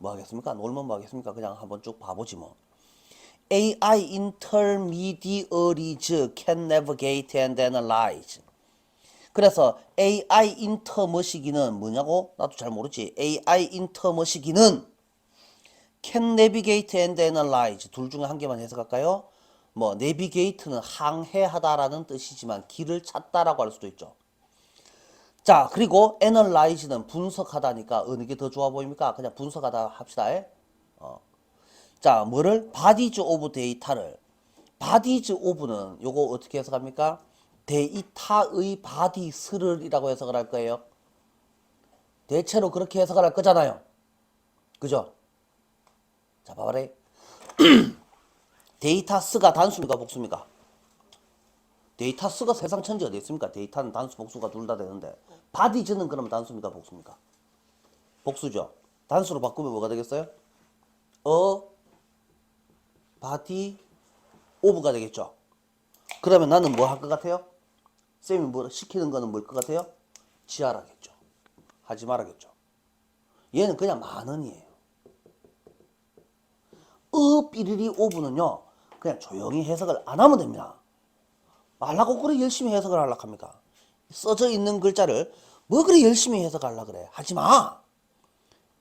하겠습니까? 놀면 뭐 하겠습니까? 그냥 한번 쭉 봐보지 뭐. AI intermediaries can navigate and analyze. 그래서 AI 인터머시기는 뭐냐고? 나도 잘 모르지. AI 인터머시기는 can navigate and analyze. 둘 중에 한 개만 해석할까요? 뭐 navigate는 항해하다라는 뜻이지만 길을 찾다라고 할 수도 있죠. 자, 그리고 analyze는 분석하다니까 어느 게 더 좋아 보입니까? 그냥 분석하다 합시다. 자, 뭐를? bodies of data를. bodies of는 요거 어떻게 해석합니까? 데이터의 bodies를 이라고 해석을 할 거예요. 대체로 그렇게 해석을 할 거잖아요. 그죠? 자, 봐봐라. 데이터스가 단수입니까? 복수입니까? 데이터스가 세상 천지 어디 있습니까? 데이터는 단수, 복수가 둘 다 되는데. bodies는 그러면 단수입니까? 복수입니까? 복수죠. 단수로 바꾸면 뭐가 되겠어요? body of가 되겠죠. 그러면 나는 뭐 할 것 같아요? 쌤이 뭐 시키는 거는 뭘 것 같아요? 지하라겠죠. 하지 말아겠죠. 얘는 그냥 만원이에요. 삐리리 오브는요, 그냥 조용히 해석을 안 하면 됩니다. 말라고 그래 열심히 해석을 하려고 합니까? 써져 있는 글자를 뭐 그래 열심히 해석하려고 그래. 하지 마.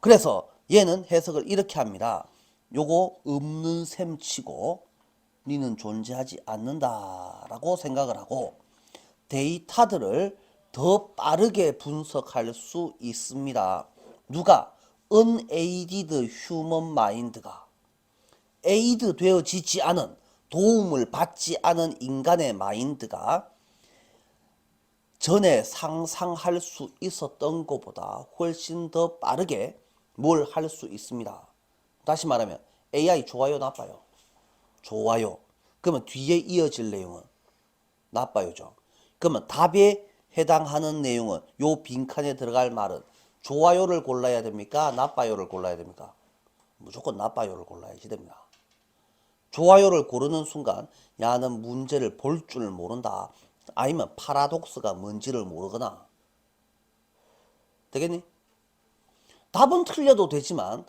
그래서 얘는 해석을 이렇게 합니다. 요거 없는 셈 치고 니는 존재하지 않는다라고 생각을 하고 데이터들을 더 빠르게 분석할 수 있습니다. 누가? unaided human mind가 aid 되어지지 않은 도움을 받지 않은 인간의 마인드가 전에 상상할 수 있었던 것보다 훨씬 더 빠르게 뭘 할 수 있습니다. 다시 말하면 AI 좋아요 나빠요? 좋아요. 그러면 뒤에 이어질 내용은 나빠요죠. 그러면 답에 해당하는 내용은 요 빈칸에 들어갈 말은 좋아요를 골라야 됩니까? 나빠요를 골라야 됩니까? 무조건 나빠요를 골라야지 됩니다. 좋아요를 고르는 순간 야는 문제를 볼 줄 모른다. 아니면 파라독스가 뭔지를 모르거나 되겠니? 답은 틀려도 되지만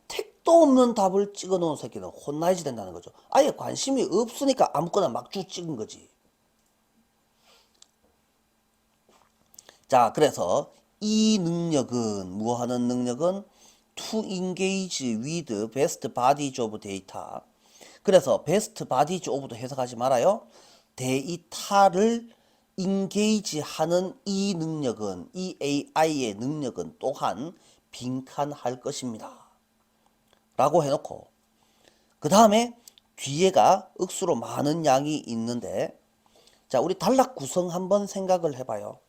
택도 없는 답을 찍어 놓은 새끼는 혼나야지 된다는 거죠. 아예 관심이 없으니까 아무거나 막쭉 찍은 거지. 자, 그래서 이 능력은 뭐 하는 능력은 to engage with best bodies of data. 그래서 best bodies of도 해석하지 말아요. 데이터를 engage 하는 이 능력은 이 AI의 능력은 또한 빈칸할 것입니다. 라고 해놓고 그 다음에 뒤에가 억수로 많은 양이 있는데 자, 우리 단락 구성 한번 생각을 해봐요.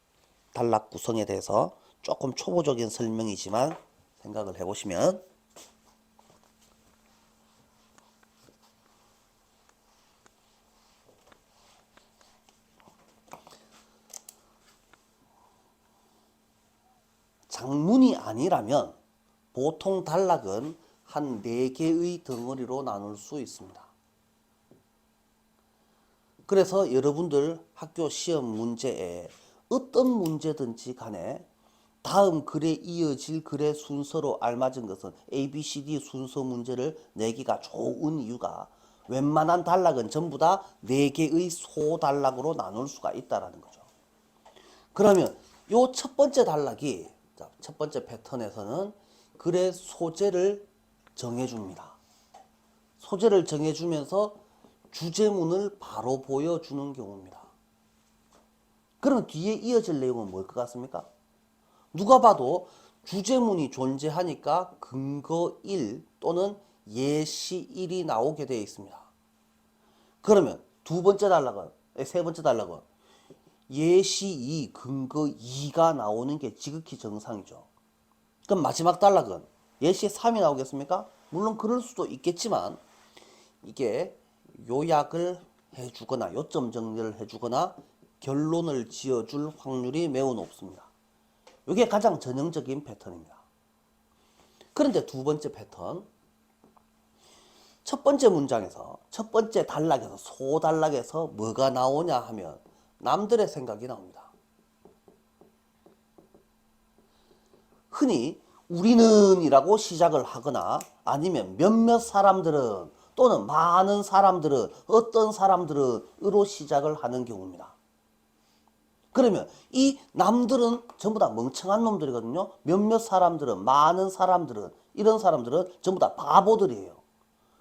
단락 구성에 대해서 조금 초보적인 설명이지만 생각을 해보시면 장문이 아니라면 보통 단락은 한 4개의 덩어리로 나눌 수 있습니다. 그래서 여러분들 학교 시험 문제에 어떤 문제든지 간에 다음 글에 이어질 글의 순서로 알맞은 것은 ABCD 순서 문제를 내기가 좋은 이유가 웬만한 단락은 전부 다 4개의 소단락으로 나눌 수가 있다는 거죠. 그러면 요 첫 번째 단락이 첫 번째 패턴에서는 글의 소재를 정해줍니다. 소재를 정해주면서 주제문을 바로 보여주는 경우입니다. 그러면 뒤에 이어질 내용은 뭘 것 같습니까? 누가 봐도 주제문이 존재하니까 근거 1 또는 예시 1이 나오게 되어 있습니다. 그러면 세 번째 단락은 예시 2, 근거 2가 나오는 게 지극히 정상이죠. 그럼 마지막 단락은 예시 3이 나오겠습니까? 물론 그럴 수도 있겠지만 이게 요약을 해주거나 요점 정리를 해주거나 결론을 지어줄 확률이 매우 높습니다. 이게 가장 전형적인 패턴입니다. 그런데 두 번째 패턴, 첫 번째 문장에서 첫 번째 단락에서 소단락에서 뭐가 나오냐 하면 남들의 생각이 나옵니다. 흔히 우리는 이라고 시작을 하거나 아니면 몇몇 사람들은 또는 많은 사람들은 어떤 사람들은 으로 시작을 하는 경우입니다. 그러면 이 남들은 전부 다 멍청한 놈들이거든요. 몇몇 사람들은, 많은 사람들은, 이런 사람들은 전부 다 바보들이에요.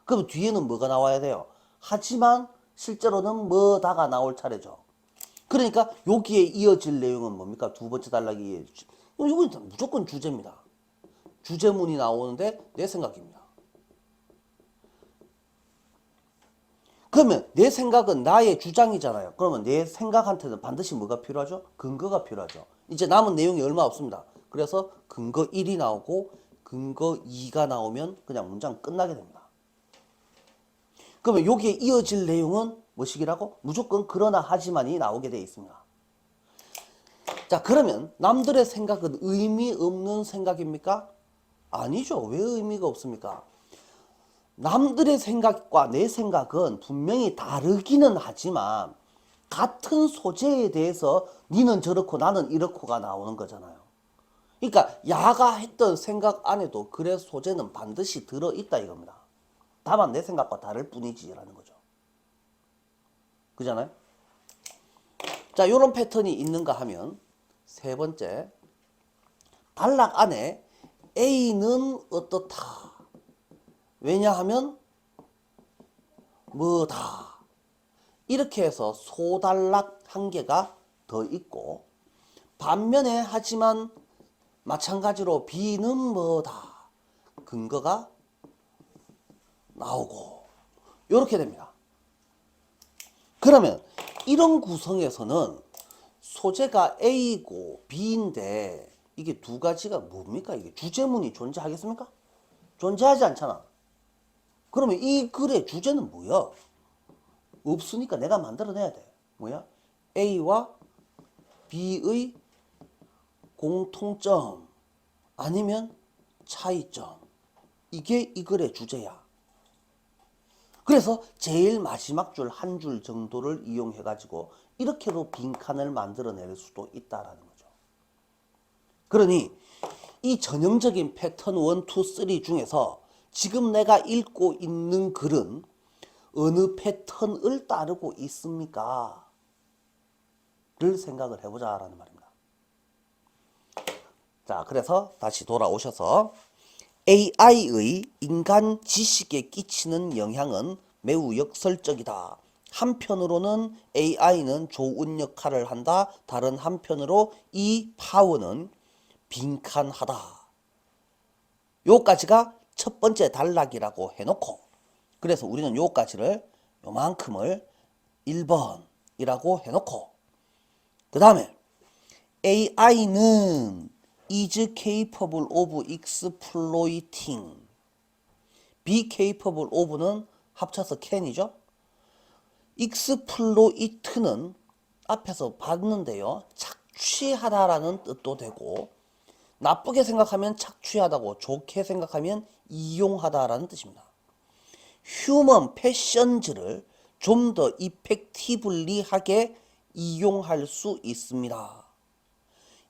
그럼 뒤에는 뭐가 나와야 돼요? 하지만 실제로는 뭐다가 나올 차례죠. 그러니까 여기에 이어질 내용은 뭡니까? 두 번째 단락이 이건 무조건 주제입니다. 주제문이 나오는데 내 생각입니다. 그러면 내 생각은 나의 주장이잖아요. 그러면 내 생각한테는 반드시 뭐가 필요하죠? 근거가 필요하죠. 이제 남은 내용이 얼마 없습니다. 그래서 근거 1이 나오고 근거 2가 나오면 그냥 문장 끝나게 됩니다. 그러면 여기에 이어질 내용은 뭐시기라고? 무조건 그러나 하지만이 나오게 되어 있습니다. 자, 그러면 남들의 생각은 의미 없는 생각입니까? 아니죠. 왜 의미가 없습니까? 남들의 생각과 내 생각은 분명히 다르기는 하지만 같은 소재에 대해서 니는 저렇고 나는 이렇고가 나오는 거잖아요. 그러니까 야가 했던 생각 안에도 글의 소재는 반드시 들어있다 이겁니다. 다만 내 생각과 다를 뿐이지라는 거죠. 그잖아요? 자, 요런 패턴이 있는가 하면 세 번째, 단락 안에 A는 어떻다. 왜냐하면 뭐다. 이렇게 해서 소단락 한 개가 더 있고, 반면에 하지만 마찬가지로 B는 뭐다. 근거가 나오고 이렇게 됩니다. 그러면 이런 구성에서는 소재가 A고 B인데 이게 두 가지가 뭡니까? 이게 주제문이 존재하겠습니까? 존재하지 않잖아. 그러면 이 글의 주제는 뭐야? 없으니까 내가 만들어내야 돼. 뭐야? A와 B의 공통점 아니면 차이점. 이게 이 글의 주제야. 그래서 제일 마지막 줄 한 줄 정도를 이용해 가지고 이렇게도 빈칸을 만들어낼 수도 있다라는 거죠. 그러니 이 전형적인 패턴 1, 2, 3 중에서 지금 내가 읽고 있는 글은 어느 패턴을 따르고 있습니까? 를 생각을 해보자라는 말입니다. 자, 그래서 다시 돌아오셔서 AI의 인간 지식에 끼치는 영향은 매우 역설적이다. 한편으로는 AI는 좋은 역할을 한다. 다른 한편으로 이 파워는 빈칸하다. 요까지가 첫 번째 단락이라고 해놓고, 그래서 우리는 요까지를 요만큼을 1번이라고 해놓고, 그 다음에 AI는 is capable of exploiting. be capable of는 합쳐서 can이죠. exploit는 앞에서 봤는데요. 착취하다라는 뜻도 되고, 나쁘게 생각하면 착취하다고, 좋게 생각하면 이용하다라는 뜻입니다. 휴먼 패션즈를 좀 더 이펙티블리하게 이용할 수 있습니다.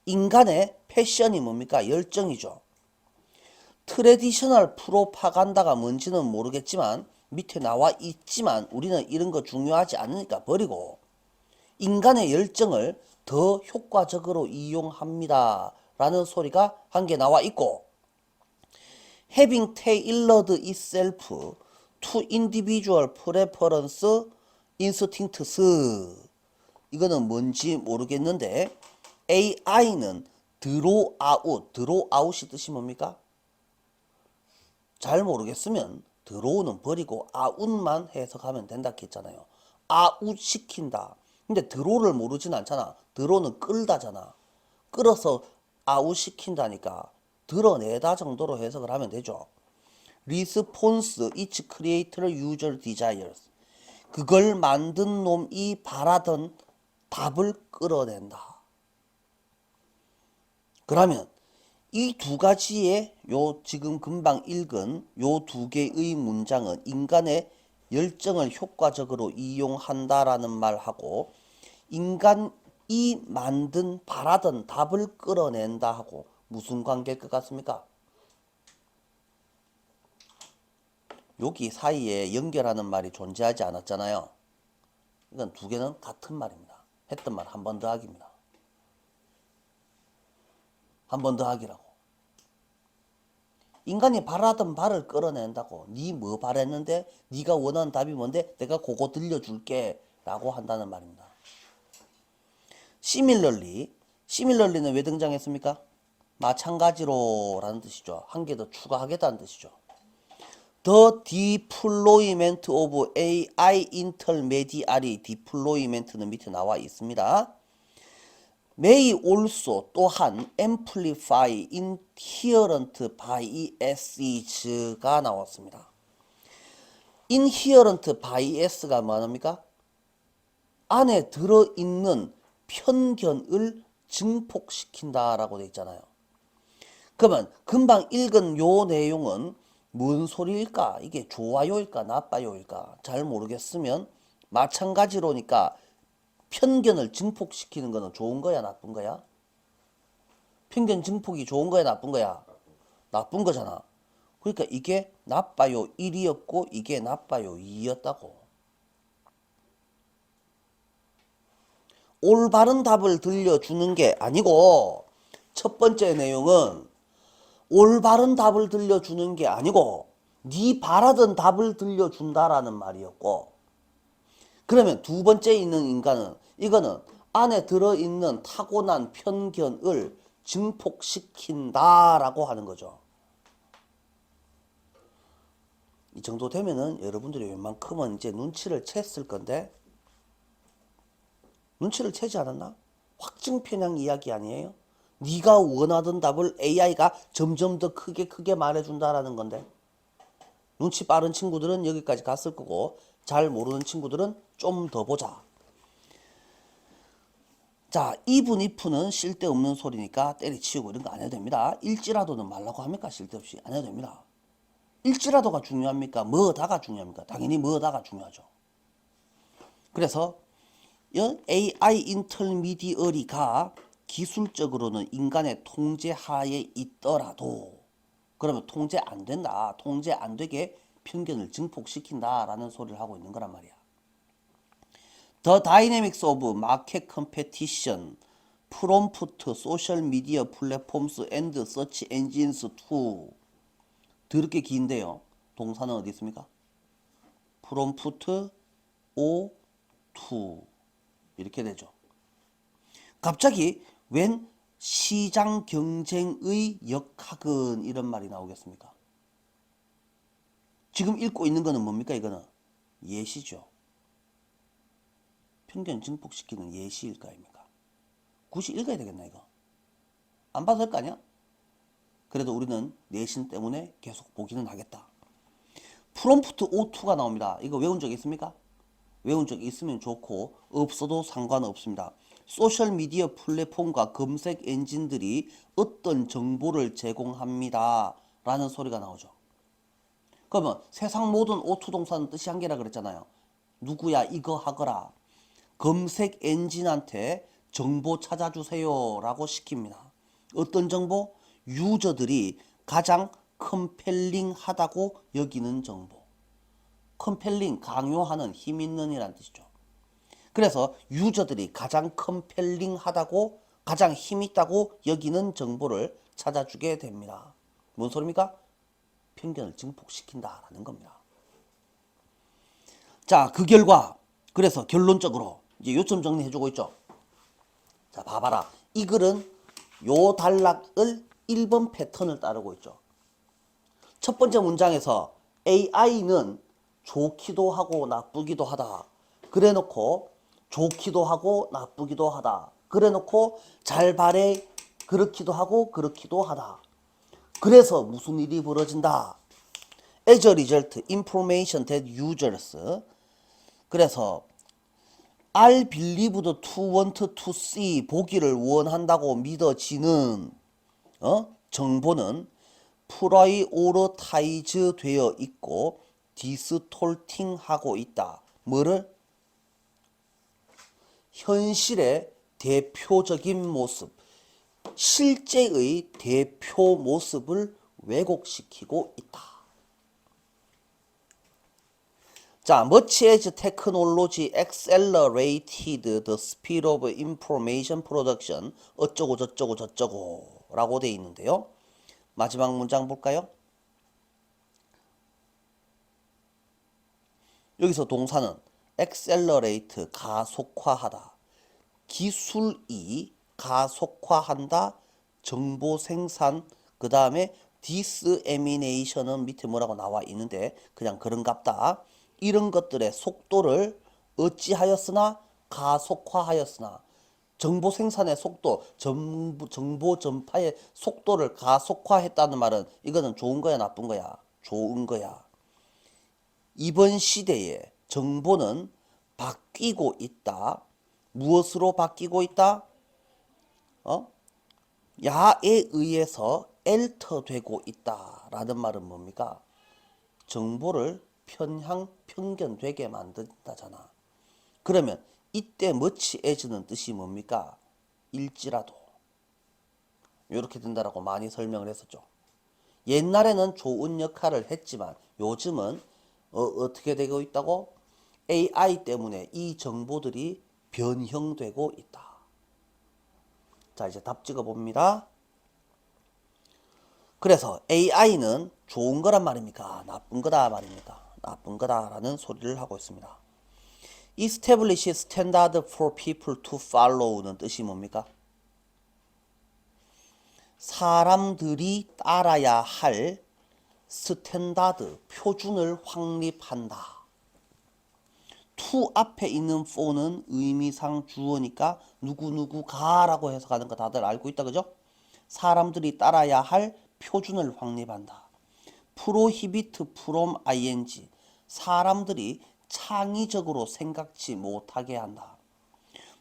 인간의 패션이 뭡니까? 열정이죠. 트레디셔널 프로파간다가 뭔지는 모르겠지만 밑에 나와 있지만 우리는 이런 거 중요하지 않으니까 버리고, 인간의 열정을 더 효과적으로 이용합니다 라는 소리가 한 개 나와 있고, having tailored itself to individual preference instincts. 이거는 뭔지 모르겠는데 AI는 draw out이 뜻이 뭡니까? 잘 모르겠으면 draw는 버리고 out만 해석하면 된다 했잖아요. out 시킨다. 근데 draw를 모르진 않잖아. draw는 끌다잖아. 끌어서 out 시킨다니까 드러내다 정도로 해석을 하면 되죠. response each creator user desires. 그걸 만든 놈이 바라던 답을 끌어낸다. 그러면 이 두 가지의 요 지금 금방 읽은 요 두 개의 문장은 인간의 열정을 효과적으로 이용한다라는 말하고 인간이 만든 바라던 답을 끌어낸다 하고 무슨 관계일 것 같습니까? 여기 사이에 연결하는 말이 존재하지 않았잖아요. 이건 두 개는 같은 말입니다. 했던 말 한 번 더 하기입니다. 한 번 더 하기라고. 인간이 바라던 바를 끌어낸다고. 니 뭐 바랬는데 니가 원하는 답이 뭔데 내가 그거 들려줄게 라고 한다는 말입니다. similarly는 왜 등장했습니까? 마찬가지로 라는 뜻이죠. 한 개 더 추가하겠다는 뜻이죠. The deployment of AI intermediary deployment는 밑에 나와 있습니다. may also 또한 amplify inherent biases가 나왔습니다. inherent bias가 뭐합니까? 안에 들어있는 편견을 증폭시킨다라고 되어 있잖아요. 그러면 금방 읽은 요 내용은 뭔 소리일까? 이게 좋아요일까 나빠요일까? 잘 모르겠으면 마찬가지로니까 편견을 증폭시키는 거는 좋은 거야 나쁜 거야? 편견 증폭이 좋은 거야 나쁜 거야? 나쁜 거잖아. 그러니까 이게 나빠요 1이었고 이게 나빠요 2였다고. 올바른 답을 들려주는 게 아니고 첫 번째 내용은 올바른 답을 들려주는 게 아니고 네 바라던 답을 들려준다라는 말이었고, 그러면 두 번째 있는 인간은 이거는 안에 들어있는 타고난 편견을 증폭시킨다라고 하는 거죠. 이 정도 되면은 여러분들이 웬만큼은 이제 눈치를 챘을 건데, 눈치를 채지 않았나? 확증 편향 이야기 아니에요? 네가 원하던 답을 AI가 점점 더 크게 말해준다라는 건데, 눈치 빠른 친구들은 여기까지 갔을 거고 잘 모르는 친구들은 좀 더 보자. 자, even if는 쓸데없는 소리니까 때리치우고 이런 거 안 해도 됩니다. 일지라도는 말라고 합니까? 쓸데없이 안 해도 됩니다. 일지라도가 중요합니까? 뭐다가 중요합니까? 당연히 뭐다가 중요하죠. 그래서 AI 인터미디어리가 기술적으로는 인간의 통제하에 있더라도 그러면 통제 안 된다. 통제 안 되게 편견을 증폭시킨다라는 소리를 하고 있는 거란 말이야. The dynamics of market competition, prompt social media platforms and search engines to. 더럽게 긴데요. 동사는 어디 있습니까? prompt o to 이렇게 되죠. 갑자기 웬 시장 경쟁의 역학은 이런 말이 나오겠습니까? 지금 읽고 있는 거는 뭡니까? 이거는 예시죠. 편견 증폭시키는 예시일 거 아닙니까? 굳이 읽어야 되겠나 이거? 안 봐도 될 거 아니야? 그래도 우리는 내신 때문에 계속 보기는 하겠다. 프롬프트 O2가 나옵니다. 이거 외운 적 있습니까? 외운 적 있으면 좋고 없어도 상관없습니다. 소셜미디어 플랫폼과 검색 엔진들이 어떤 정보를 제공합니다 라는 소리가 나오죠. 그러면 세상 모든 O2 동사는 뜻이 한 개라 그랬잖아요. 누구야 이거 하거라. 검색 엔진한테 정보 찾아주세요 라고 시킵니다. 어떤 정보? 유저들이 가장 컴펠링하다고 여기는 정보. 컴펠링, 강요하는, 힘 있는 이란 뜻이죠. 그래서 유저들이 가장 컴펠링하다고, 가장 힘 있다고 여기는 정보를 찾아주게 됩니다. 뭔 소리입니까? 편견을 증폭시킨다라는 겁니다. 자, 그 결과 그래서 결론적으로 이제 요점 정리해주고 있죠. 자, 봐봐라. 이 글은 요 단락을 1번 패턴을 따르고 있죠. 첫 번째 문장에서 AI는 좋기도 하고 나쁘기도 하다. 그래 놓고 좋기도 하고 나쁘기도 하다. 그래 놓고 잘 발해 그렇기도 하고 그렇기도 하다. 그래서 무슨 일이 벌어진다. As a result, information that users 그래서 are believed to want to see 보기를 원한다고 믿어지는 정보는 프라이오리타이즈 되어 있고 디스톨팅 하고 있다. 뭐를? 현실의 대표적인 모습, 실제의 대표 모습을 왜곡시키고 있다. 자, much as technology accelerated the speed of information production 어쩌고 저쩌고 저쩌고 라고 되어 있는데요. 마지막 문장 볼까요? 여기서 동사는 accelerate 가속화하다. 기술이 가속화한다. 정보 생산 그 다음에 dissemination은 밑에 뭐라고 나와 있는데 그냥 그런갑다. 이런 것들의 속도를 어찌하였으나 가속화하였으나 정보 생산의 속도, 정보 전파의 속도를 가속화했다는 말은 이거는 좋은 거야, 나쁜 거야? 좋은 거야. 이번 시대에 정보는 바뀌고 있다. 무엇으로 바뀌고 있다? 야에 의해서 엘터되고 있다라는 말은 뭡니까? 정보를 편견되게 만든다잖아. 그러면 이때 much as는 뜻이 뭡니까? 일지라도 이렇게 된다라고 많이 설명을 했었죠. 옛날에는 좋은 역할을 했지만 요즘은 어떻게 되고 있다고? AI 때문에 이 정보들이 변형되고 있다. 자, 이제 답 찍어 봅니다. 그래서 AI는 좋은 거란 말입니까? 나쁜 거다 말입니까? 나쁜 거다라는 소리를 하고 있습니다. Establish standard for people to follow는 뜻이 뭡니까? 사람들이 따라야 할 스탠다드, 표준을 확립한다. to 앞에 있는 for는 의미상 주어니까 누구누구가라고 해석하는 거 다들 알고 있다, 그죠? 사람들이 따라야 할 표준을 확립한다. prohibit from ing 사람들이 창의적으로 생각지 못하게 한다.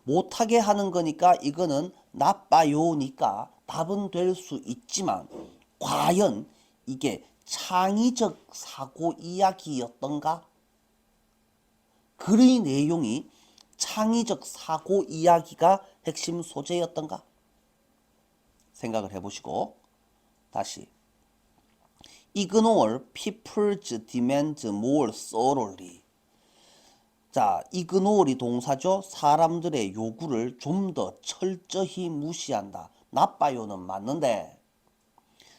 못하게 하는 거니까 이거는 나빠요니까 답은 될 수 있지만 과연 이게 창의적 사고 이야기였던가? 글의 내용이 창의적 사고 이야기가 핵심 소재였던가? 생각을 해보시고 다시 Ignore people's demands more thoroughly. 자, ignore이 동사죠. 사람들의 요구를 좀 더 철저히 무시한다. 나빠요는 맞는데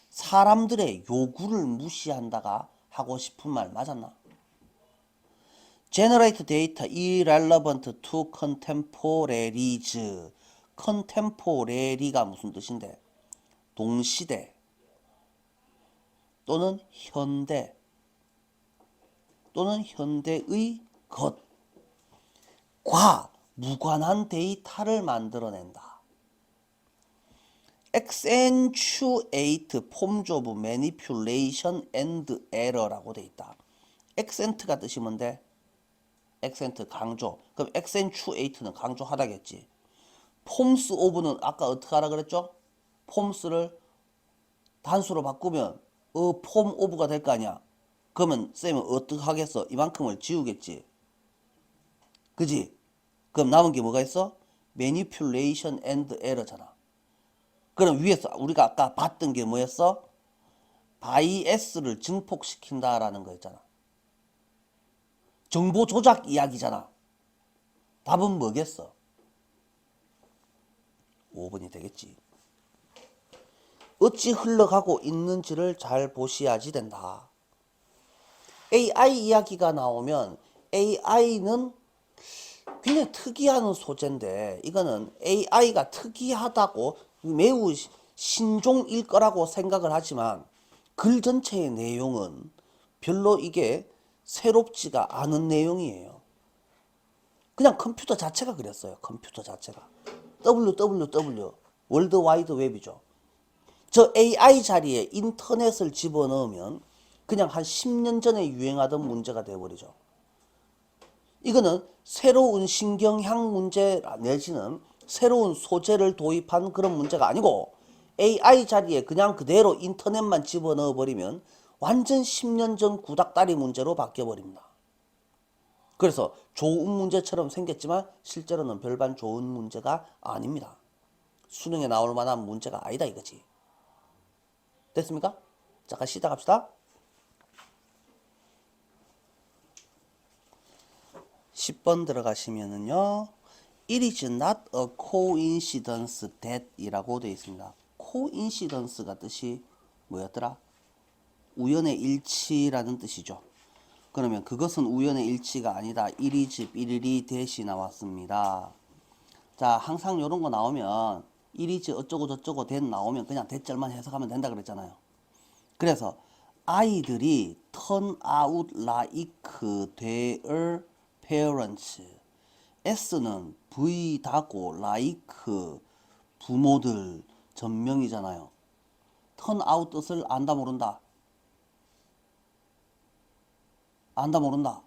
사람들의 요구를 무시한다가 하고 싶은 말 맞았나? Generate data irrelevant to contemporaries. contemporary가 무슨 뜻인데? 동시대 또는 현대 또는 현대의 것과 무관한 데이터를 만들어낸다. accentuate forms of manipulation and error라고 돼 있다. accent가 뜻이 뭔데? accent 강조. 그럼 accentuate는 강조하다겠지. forms of는 아까 어떻게 하라 그랬죠? forms를 단수로 바꾸면 form of가 될 거 아니야. 그러면 쌤은 어떻게 하겠어? 이만큼을 지우겠지. 그지? 그럼 남은 게 뭐가 있어? manipulation and error잖아. 그럼 위에서 우리가 아까 봤던 게 뭐였어? 바이애스를 증폭시킨다라는 거였잖아. 정보 조작 이야기잖아. 답은 뭐겠어? 5번이 되겠지. 어찌 흘러가고 있는지를 잘 보셔야지 된다. AI 이야기가 나오면 AI는 굉장히 특이한 소재인데 이거는 AI가 특이하다고 매우 신종일 거라고 생각을 하지만 글 전체의 내용은 별로 이게 새롭지가 않은 내용이에요. 그냥 컴퓨터 자체가 그랬어요. 컴퓨터 자체가. WWW 월드 와이드 웹이죠. 저 AI 자리에 인터넷을 집어넣으면 그냥 한 10년 전에 유행하던 문제가 되어버리죠. 이거는 새로운 신경향 문제 내지는 새로운 소재를 도입한 그런 문제가 아니고 AI 자리에 그냥 그대로 인터넷만 집어넣어 버리면 완전 10년 전 구닥다리 문제로 바뀌어버립니다. 그래서 좋은 문제처럼 생겼지만 실제로는 별반 좋은 문제가 아닙니다. 수능에 나올 만한 문제가 아니다 이거지. 됐습니까? 잠깐 시작합시다. 10번 들어가시면은요. It is not a coincidence that 이라고 되어 있습니다. coincidence가 뜻이 뭐였더라? 우연의 일치라는 뜻이죠. 그러면 그것은 우연의 일치가 아니다. It is 삐리리 that이 나왔습니다. 자, 항상 이런 거 나오면 it is 어쩌고 저쩌고 that 나오면 그냥 that절만 해석하면 된다 그랬잖아요. 그래서 아이들이 turn out like their parents. S는 V다고 like 부모들 전명이잖아요. turn out 뜻을 안다 모른다. 안다 모른다.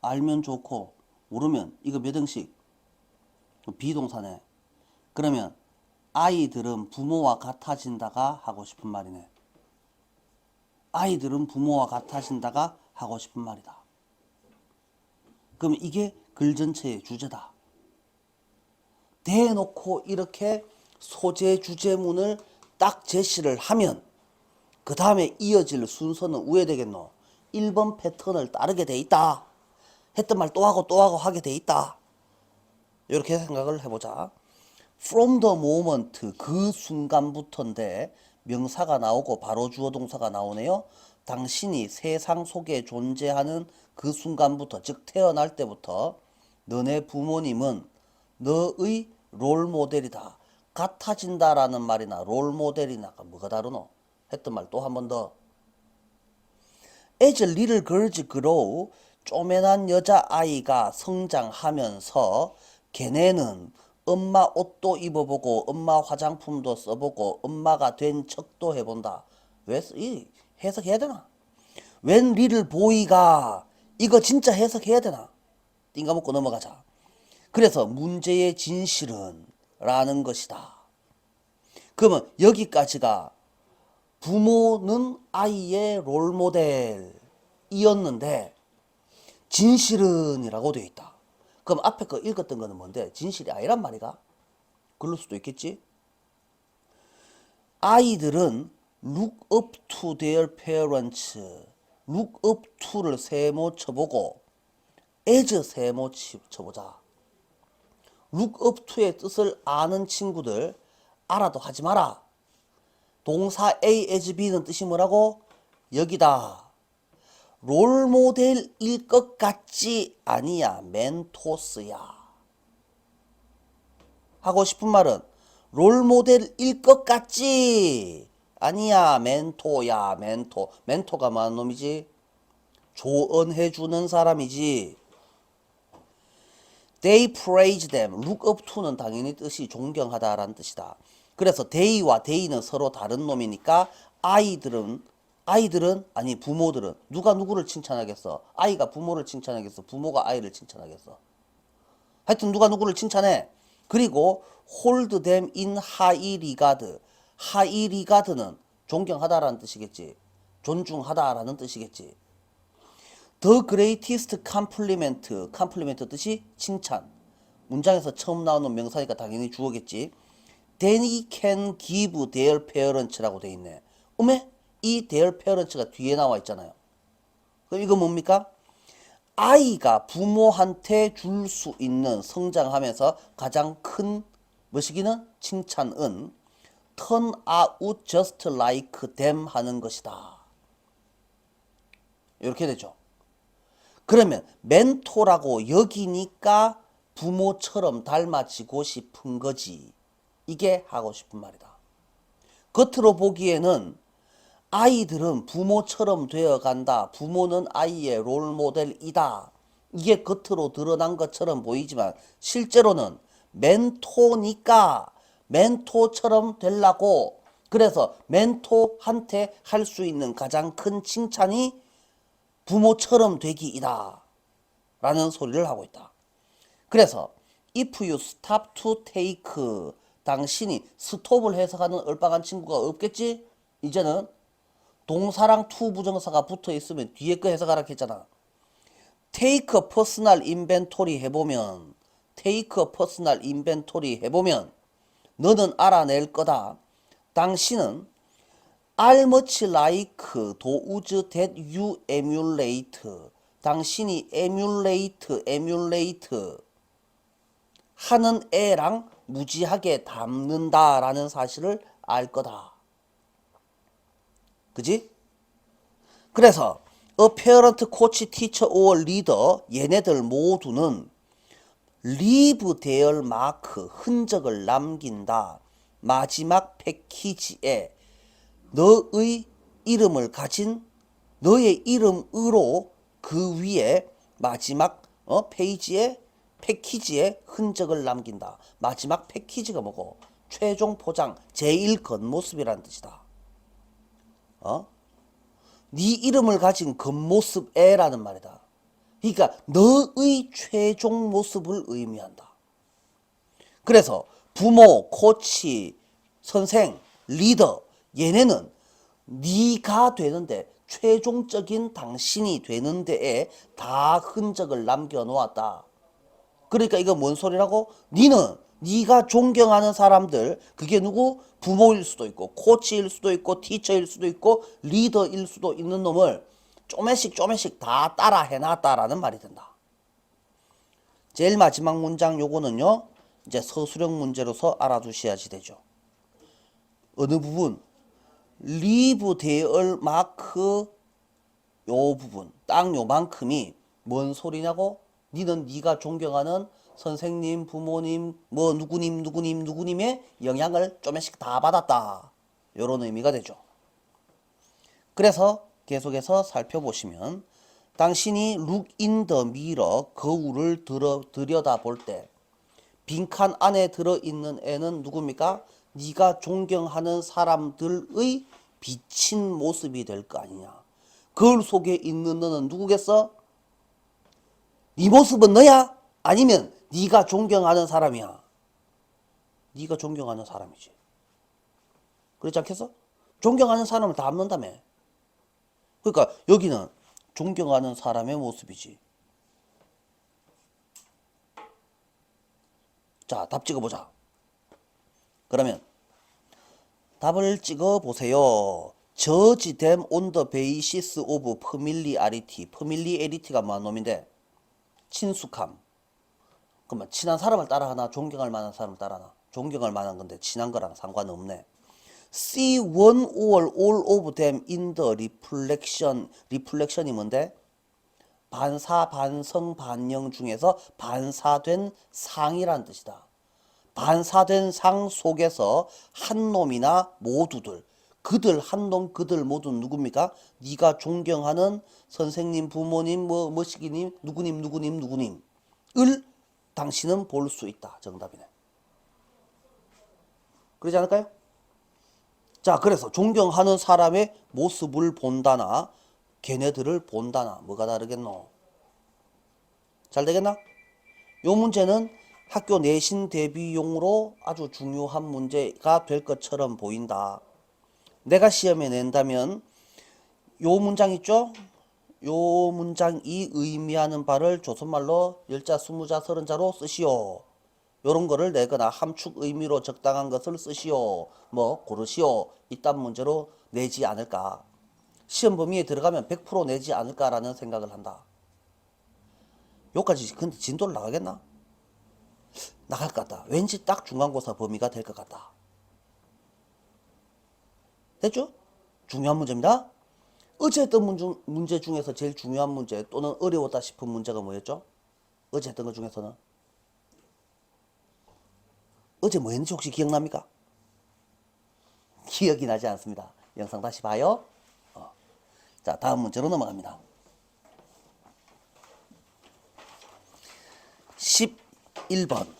알면 좋고 모르면 이거 몇 형식? 비동사네. 그러면 아이들은 부모와 같아진다가 하고 싶은 말이네. 아이들은 부모와 같아진다가 하고 싶은 말이다. 그럼 이게 글 전체의 주제다. 대놓고 이렇게 소재 주제문을 딱 제시를 하면 그 다음에 이어질 순서는 우회되겠노. 1번 패턴을 따르게 돼 있다. 했던 말 또 하고 또 하고 하게 돼 있다. 이렇게 생각을 해보자. From the moment 그 순간부터인데 명사가 나오고 바로 주어 동사가 나오네요. 당신이 세상 속에 존재하는 그 순간부터 즉 태어날 때부터 너네 부모님은 너의 롤모델이다. 같아진다라는 말이나 롤모델이나 뭐가 다르노? 했던 말 또 한 번 더. As little girls grow 쪼매난 여자아이가 성장하면서 걔네는 엄마 옷도 입어보고 엄마 화장품도 써보고 엄마가 된 척도 해본다. 왜 이 해석해야 되나? When little boy가 이거 진짜 해석해야 되나? 띵가먹고 넘어가자. 그래서 문제의 진실은 라는 것이다. 그러면 여기까지가 부모는 아이의 롤모델이었는데 진실은 이라고 되어 있다. 그럼 앞에 거 읽었던 거는 뭔데? 진실이 아니란 말이가? 그럴 수도 있겠지? 아이들은 look up to their parents. look up to를 세모 쳐보고 as 세모 쳐보자. look up to의 뜻을 아는 친구들 알아도 하지 마라. 동사 A as B는 뜻이 뭐라고? 여기다. 롤모델일 것 같지 아니야. 멘토스야. 하고 싶은 말은 롤모델일 것 같지 아니야. 멘토야. 멘토. 멘토가 뭐하는 놈이지? 조언해주는 사람이지. They praise them. look up to는 당연히 뜻이 존경하다라는 뜻이다. 그래서 they와 they는 서로 다른 놈이니까 아이들은 아니 부모들은 누가 누구를 칭찬하겠어? 아이가 부모를 칭찬하겠어? 부모가 아이를 칭찬하겠어? 하여튼 누가 누구를 칭찬해. 그리고 hold them in high regard. high regard는 존경하다라는 뜻이겠지. 존중하다라는 뜻이겠지. The greatest compliment. compliment 뜻이 칭찬. 문장에서 처음 나오는 명사니까 당연히 주어겠지. They can give their parents라고 돼 있네. 어메? 이 their parents가 뒤에 나와 있잖아요. 그럼 이거 뭡니까? 아이가 부모한테 줄 수 있는 성장하면서 가장 큰 뭐시기는 칭찬은 turn out just like them 하는 것이다. 이렇게 되죠. 그러면 멘토라고 여기니까 부모처럼 닮아지고 싶은 거지. 이게 하고 싶은 말이다. 겉으로 보기에는 아이들은 부모처럼 되어간다. 부모는 아이의 롤모델이다. 이게 겉으로 드러난 것처럼 보이지만 실제로는 멘토니까 멘토처럼 되려고, 그래서 멘토한테 할 수 있는 가장 큰 칭찬이 부모처럼 되기이다 라는 소리를 하고 있다. 그래서 if you stop to take, 당신이 스톱을 해석하는 얼빠간 친구가 없겠지? 이제는 동사랑 to 부정사가 붙어 있으면 뒤에 거 해석하라 했잖아. take a personal inventory 해보면, take a personal inventory 해보면 너는 알아낼 거다. 당신은 are much like those that you emulate. 당신이 emulate 하는 애랑 무지하게 닮는다라는 사실을 알 거다. 그지? 그래서 a parent, coach, teacher or leader, 얘네들 모두는 leave their mark, 흔적을 남긴다. 마지막 패키지에 너의 이름을 가진, 너의 이름으로 그 위에 마지막 페이지에, 패키지에 흔적을 남긴다. 마지막 패키지가 뭐고? 최종 포장, 제일 겉모습이라는 뜻이다. 네 이름을 가진 겉모습에라는 말이다. 그러니까 너의 최종 모습을 의미한다. 그래서 부모, 코치, 선생, 리더, 얘네는 네가 되는데, 최종적인 당신이 되는 데에 다 흔적을 남겨놓았다. 그러니까 이거 뭔 소리라고? 니는 네가 존경하는 사람들, 그게 누구? 부모일 수도 있고 코치일 수도 있고 티처일 수도 있고 리더일 수도 있는 놈을 쪼매씩 다 따라 해놨다라는 말이 된다. 제일 마지막 문장 요거는요, 이제 서술형 문제로서 알아두셔야지 되죠. 어느 부분? leave their mark, 요 부분, 딱 요만큼이 뭔 소리냐고? 니는 네가 존경하는 선생님, 부모님, 뭐 누구님의 영향을 조금씩 다 받았다. 요런 의미가 되죠. 그래서 계속해서 살펴보시면, 당신이 look in the mirror, 거울을 들여다볼 때 빈칸 안에 들어있는 애는 누굽니까? 네가 존경하는 사람들의 비친 모습이 될 거 아니냐. 거울 속에 있는 너는 누구겠어? 네 모습은 너야? 아니면 네가 존경하는 사람이야? 네가 존경하는 사람이지. 그렇지 않겠어? 존경하는 사람을 다 닮는다며. 그러니까 여기는 존경하는 사람의 모습이지. 자, 답 찍어보자. 그러면 답을 찍어보세요. Judge them on the basis of familiarity. familiarity가 뭐한 놈인데? 친숙함. 그러면 친한 사람을 따라하나 존경할 만한 사람을 따라하나? 존경할 만한 건데 친한 거랑 상관없네. See one or all of them in the reflection. reflection이 뭔데? 반사, 반성, 반영 중에서 반사된 상이란 뜻이다. 반사된 상 속에서 한 놈이나 모두들, 그들 한 놈, 그들 모두 누굽니까? 네가 존경하는 선생님, 부모님, 뭐시기님, 누구님을 당신은 볼 수 있다. 정답이네. 그러지 않을까요? 자, 그래서 존경하는 사람의 모습을 본다나 걔네들을 본다나 뭐가 다르겠노? 잘 되겠나? 요 문제는 학교 내신 대비용으로 아주 중요한 문제가 될 것처럼 보인다. 내가 시험에 낸다면 요 문장 있죠? 요 문장이 의미하는 바를 조선말로 10자, 20자, 30자로 쓰시오. 요런 거를 내거나 함축 의미로 적당한 것을 쓰시오. 뭐 고르시오. 이딴 문제로 내지 않을까. 시험 범위에 들어가면 100% 내지 않을까라는 생각을 한다. 요까지 근데 진도를 나가겠나? 나갈 것 같다. 왠지 딱 중간고사 범위가 될 것 같다. 됐죠? 중요한 문제입니다. 어제 했던 문제 중에서 제일 중요한 문제 또는 어려웠다 싶은 문제가 뭐였죠? 어제 했던 것 중에서는 어제 뭐 했는지 혹시 기억납니까? 기억이 나지 않습니다. 영상 다시 봐요. 자, 다음 문제로 넘어갑니다. 11번.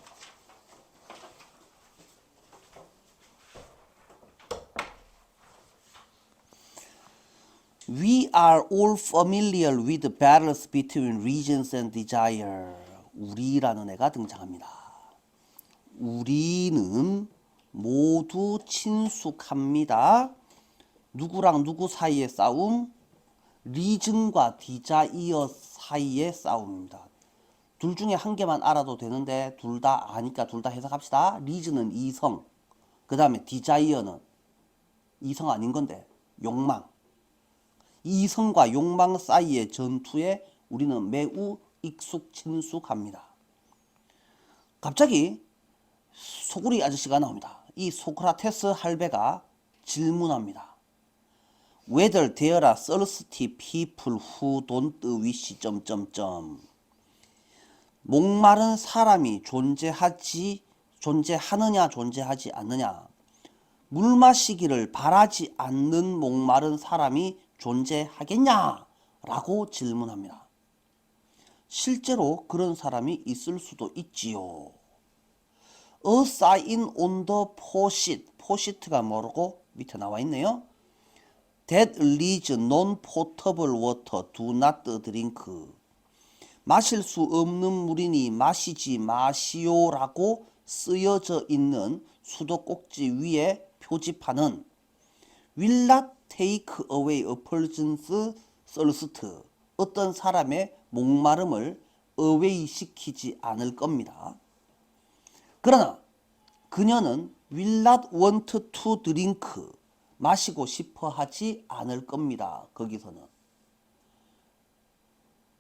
We are all familiar with the battles between regions and desire. 우리라는 애가 등장합니다. 우리는 모두 친숙합니다. 누구랑 누구 사이의 싸움? 리즌과 디자이어 사이의 싸움입니다. 둘 중에 한 개만 알아도 되는데 둘 다 아니까 둘 다 해석합시다. 리즌은 이성, 그 다음에 디자이어는 이성 아닌 건데 욕망. 이성과 욕망 사이의 전투에 우리는 매우 친숙합니다. 갑자기 소구리 아저씨가 나옵니다. 이 소크라테스 할배가 질문합니다. Whether there are thirsty people who don't wish... 목마른 사람이 존재하느냐 존재하지 않느냐. 물 마시기를 바라지 않는 목마른 사람이 존재하겠냐? 라고 질문합니다. 실제로 그런 사람이 있을 수도 있지요. A sign on the faucet. faucet가 뭐라고 밑에 나와 있네요. That leads non-potable water. Do not drink. 마실 수 없는 물이니 마시지 마시오라고 쓰여져 있는 수도꼭지 위에 표지판은 will not take away a person's thirst. 어떤 사람의 목마름을 away 시키지 않을 겁니다. 그러나 그녀는 will not want to drink. 마시고 싶어 하지 않을 겁니다. 거기서는.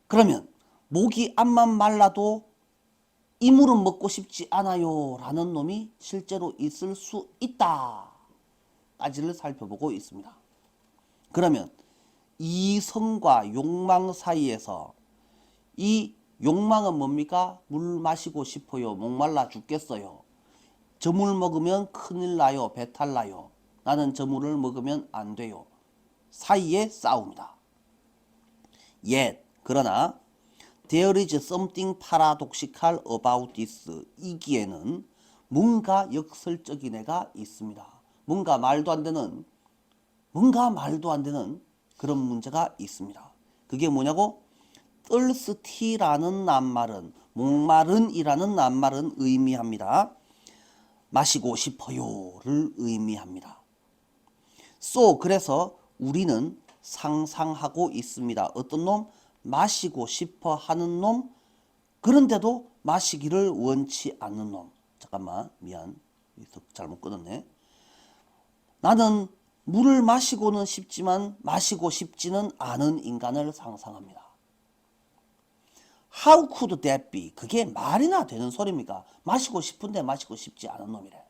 그러면 목이 암만 말라도 이 물은 먹고 싶지 않아요 라는 놈이 실제로 있을 수 있다 까지를 살펴보고 있습니다. 그러면 이성과 욕망 사이에서 이 욕망은 뭡니까? 물 마시고 싶어요. 목말라 죽겠어요. 저 물 먹으면 큰일 나요. 배탈 나요. 나는 저 물을 먹으면 안 돼요. 사이의 싸움이다. Yet, 그러나 There is something paradoxical about this. 이기에는 뭔가 역설적인 애가 있습니다. 뭔가 말도 안 되는 그런 문제가 있습니다. 그게 뭐냐고? thirsty라는 낱말은, 목마른이라는 낱말은 의미합니다. 마시고 싶어요를 의미합니다. So, 그래서 우리는 상상하고 있습니다. 어떤 놈? 마시고 싶어 하는 놈, 그런데도 마시기를 원치 않는 놈. 잠깐만, 미안. 잘못 끊었네. 나는 물을 마시고는 싶지만 마시고 싶지는 않은 인간을 상상합니다. How could that be? 그게 말이나 되는 소리입니까? 마시고 싶은데 마시고 싶지 않은 놈이래.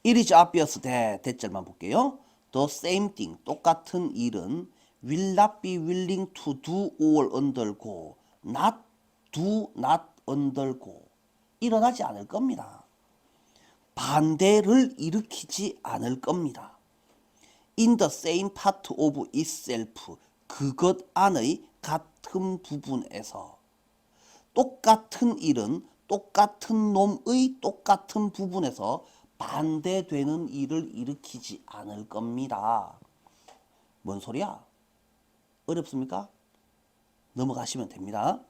It is obvious that, 대절만 볼게요. The same thing, 똑같은 일은 will not be willing to do or undergo, not do, not undergo. 일어나지 않을 겁니다. 반대를 일으키지 않을 겁니다. In the same part of itself, 그것 안의 같은 부분에서. 똑같은 일은 똑같은 놈의 똑같은 부분에서 반대되는 일을 일으키지 않을 겁니다. 뭔 소리야? 어렵습니까? 넘어가시면 됩니다.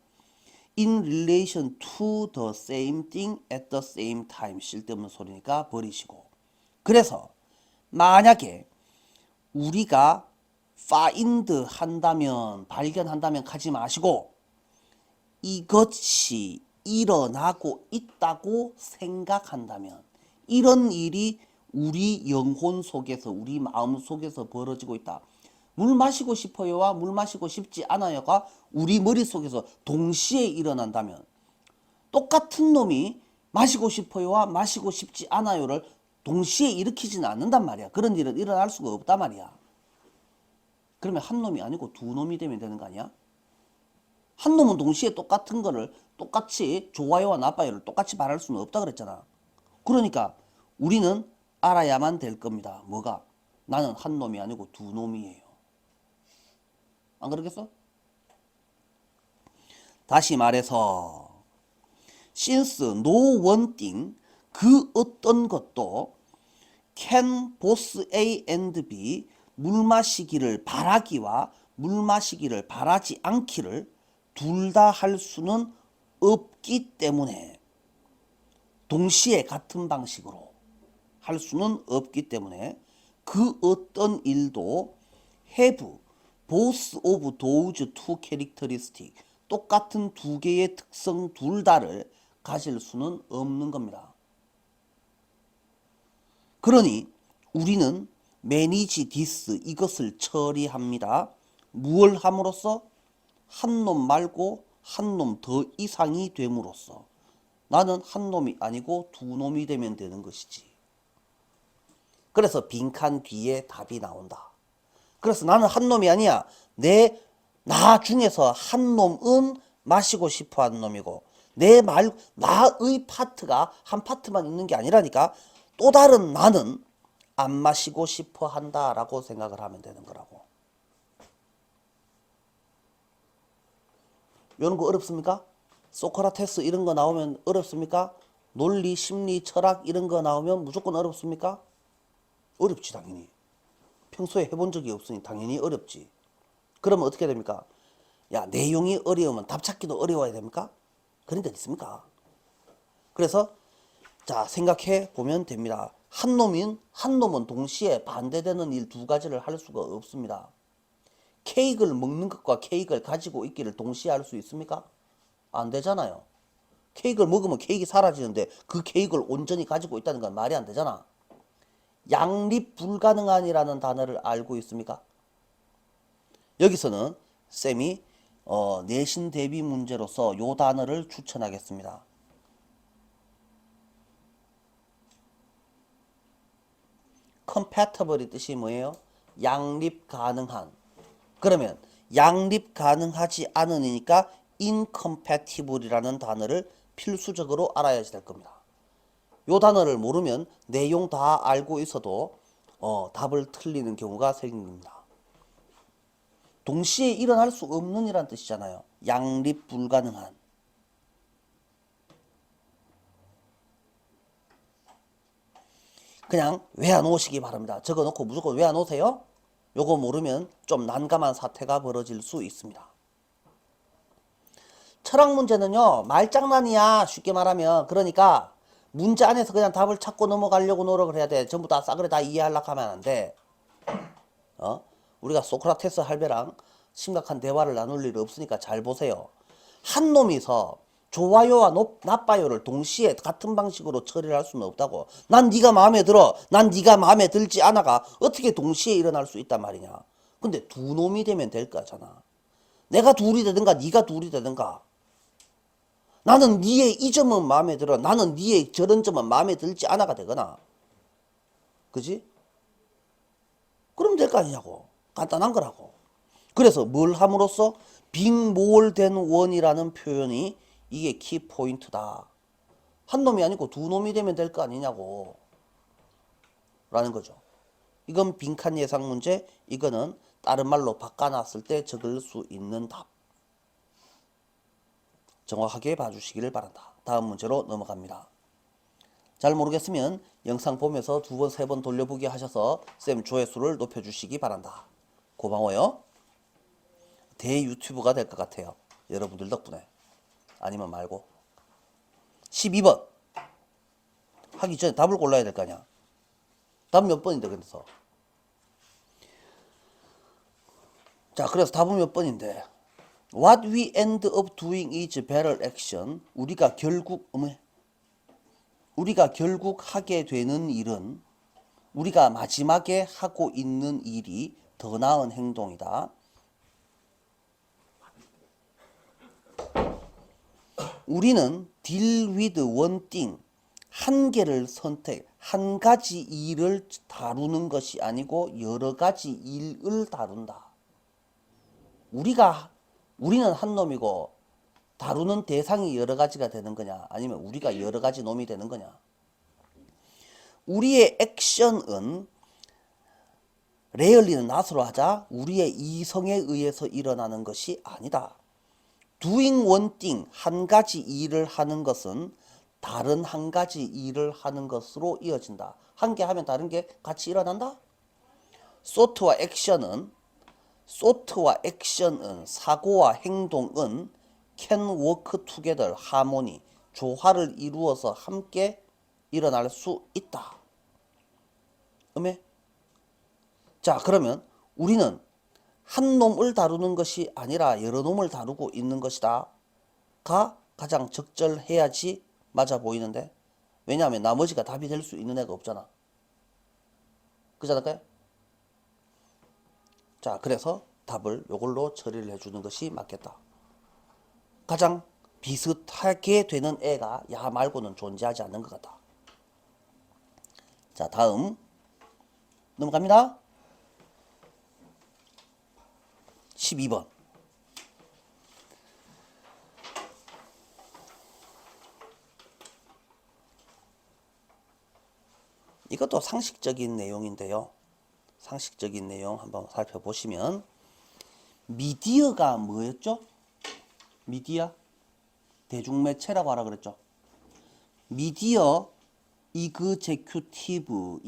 In relation to the same thing at the same time. 쓸데없는 소리니까 버리시고. 그래서 만약에 우리가 find 한다면, 발견한다면 가지 마시고 이것이 일어나고 있다고 생각한다면, 이런 일이 우리 영혼 속에서, 우리 마음 속에서 벌어지고 있다. 물 마시고 싶어요와 물 마시고 싶지 않아요가 우리 머릿속에서 동시에 일어난다면, 똑같은 놈이 마시고 싶어요와 마시고 싶지 않아요를 동시에 일으키지는 않는단 말이야. 그런 일은 일어날 수가 없단 말이야. 그러면 한 놈이 아니고 두 놈이 되면 되는 거 아니야? 한 놈은 동시에 똑같은 거를 똑같이 좋아요와 나빠요를 똑같이 말할 수는 없다 그랬잖아. 그러니까 우리는 알아야만 될 겁니다. 뭐가? 나는 한 놈이 아니고 두 놈이에요. 안 그러겠어? 다시 말해서 since no one thing 그 어떤 것도 can both A and B 물 마시기를 바라기와 물 마시기를 바라지 않기를 둘 다 할 수는 없기 때문에 동시에 같은 방식으로 할 수는 없기 때문에 그 어떤 일도 have both of those two characteristics 똑같은 두 개의 특성 둘 다를 가질 수는 없는 겁니다. 그러니 우리는 manage this 이것을 처리합니다. 무엇을 함으로써? 한 놈 말고 한 놈 더 이상이 됨으로써 나는 한 놈이 아니고 두 놈이 되면 되는 것이지. 그래서 빈칸 뒤에 답이 나온다. 그래서 나는 한 놈이 아니야. 나 중에서 한 놈은 마시고 싶어 하는 놈이고 나의 파트가 한 파트만 있는 게 아니라니까 또 다른 나는 안 마시고 싶어 한다라고 생각을 하면 되는 거라고. 이런 거 어렵습니까? 소크라테스 이런 거 나오면 어렵습니까? 논리, 심리, 철학 이런 거 나오면 무조건 어렵습니까? 어렵지 당연히. 평소에 해본 적이 없으니 당연히 어렵지. 그러면 어떻게 됩니까? 야, 내용이 어려우면 답 찾기도 어려워야 됩니까? 그런 데 있습니까? 그래서 자 생각해 보면 됩니다. 한 놈은 동시에 반대되는 일 두 가지를 할 수가 없습니다. 케이크를 먹는 것과 케이크를 가지고 있기를 동시에 할 수 있습니까? 안 되잖아요. 케이크를 먹으면 케이크 사라지는데 그 케이크를 온전히 가지고 있다는 건 말이 안 되잖아. 양립 불가능한이라는 단어를 알고 있습니까? 여기서는 쌤이 내신 대비 문제로서 요 단어를 추천하겠습니다. compatible이 뜻이 뭐예요? 양립 가능한. 그러면 양립 가능하지 않으니까 incompatible이라는 단어를 필수적으로 알아야 될 겁니다. 요 단어를 모르면 내용 다 알고 있어도 답을 틀리는 경우가 생깁니다. 동시에 일어날 수 없는 이란 뜻이잖아요. 양립 불가능한. 그냥 외워놓으시기 바랍니다. 적어놓고 무조건 외워놓으세요. 요거 모르면 좀 난감한 사태가 벌어질 수 있습니다. 철학 문제는요 말장난이야. 쉽게 말하면. 그러니까 문제 안에서 그냥 답을 찾고 넘어가려고 노력을 해야 돼. 전부 다 싸그리 다 이해하려고 하면 안 돼. 우리가 소크라테스 할배랑 심각한 대화를 나눌 일 없으니까 잘 보세요. 한 놈이서 좋아요와 나빠요를 동시에 같은 방식으로 처리를 할 수는 없다고. 난 네가 마음에 들어. 난 네가 마음에 들지 않아가 어떻게 동시에 일어날 수 있단 말이냐. 근데 두 놈이 되면 될 거잖아. 내가 둘이 되든가 네가 둘이 되든가. 나는 네의 이 점은 마음에 들어. 나는 네의 저런 점은 마음에 들지 않아가 되거나. 그지? 그럼 될 거 아니냐고. 간단한 거라고. 그래서 뭘 함으로써 빅몰된 원이라는 표현이 이게 키포인트다. 한 놈이 아니고 두 놈이 되면 될 거 아니냐고 라는 거죠. 이건 빈칸 예상 문제. 이거는 다른 말로 바꿔놨을 때 적을 수 있는 답. 정확하게 봐주시기를 바란다. 다음 문제로 넘어갑니다. 잘 모르겠으면 영상 보면서 두 번, 세 번 돌려보기 하셔서 쌤 조회수를 높여주시기 바란다. 고마워요. 대유튜브가 될 것 같아요. 여러분들 덕분에. 아니면 말고. 12번. 하기 전에 답을 골라야 될 거 아니야. 답 몇 번인데 그래서. 자, 그래서 답은 몇 번인데. What we end up doing is better action. 우리가 결국 하게 되는 일은 우리가 마지막에 하고 있는 일이 더 나은 행동이다. 우리는 deal with one thing. 한 개를 한 가지 일을 다루는 것이 아니고 여러 가지 일을 다룬다. 우리는 한 놈이고 다루는 대상이 여러 가지가 되는 거냐, 아니면 우리가 여러 가지 놈이 되는 거냐. 우리의 액션은 레얼리는 낫으로 하자 우리의 이성에 의해서 일어나는 것이 아니다. doing one thing, 한 가지 일을 하는 것은 다른 한 가지 일을 하는 것으로 이어진다. 한 개 하면 다른 게 같이 일어난다. 소트와 액션은 사고와 행동은 can work together, 하모니, 조화를 이루어서 함께 일어날 수 있다. 자, 그러면 우리는 한 놈을 다루는 것이 아니라 여러 놈을 다루고 있는 것이다 가 가장 적절해야지 맞아 보이는데, 왜냐하면 나머지가 답이 될 수 있는 애가 없잖아. 그렇지 않을까요? 자, 그래서 답을 요걸로 처리를 해주는 것이 맞겠다. 가장 비슷하게 되는 애가 야 말고는 존재하지 않는 것 같다. 자, 다음 넘어갑니다. 12번. 이것도 상식적인 내용인데요. 상식적인 내용 한번 살펴보시면, 미디어가 뭐였죠? 미디어? 대중매체라고 하라 그랬죠. 미디어 이그제큐티브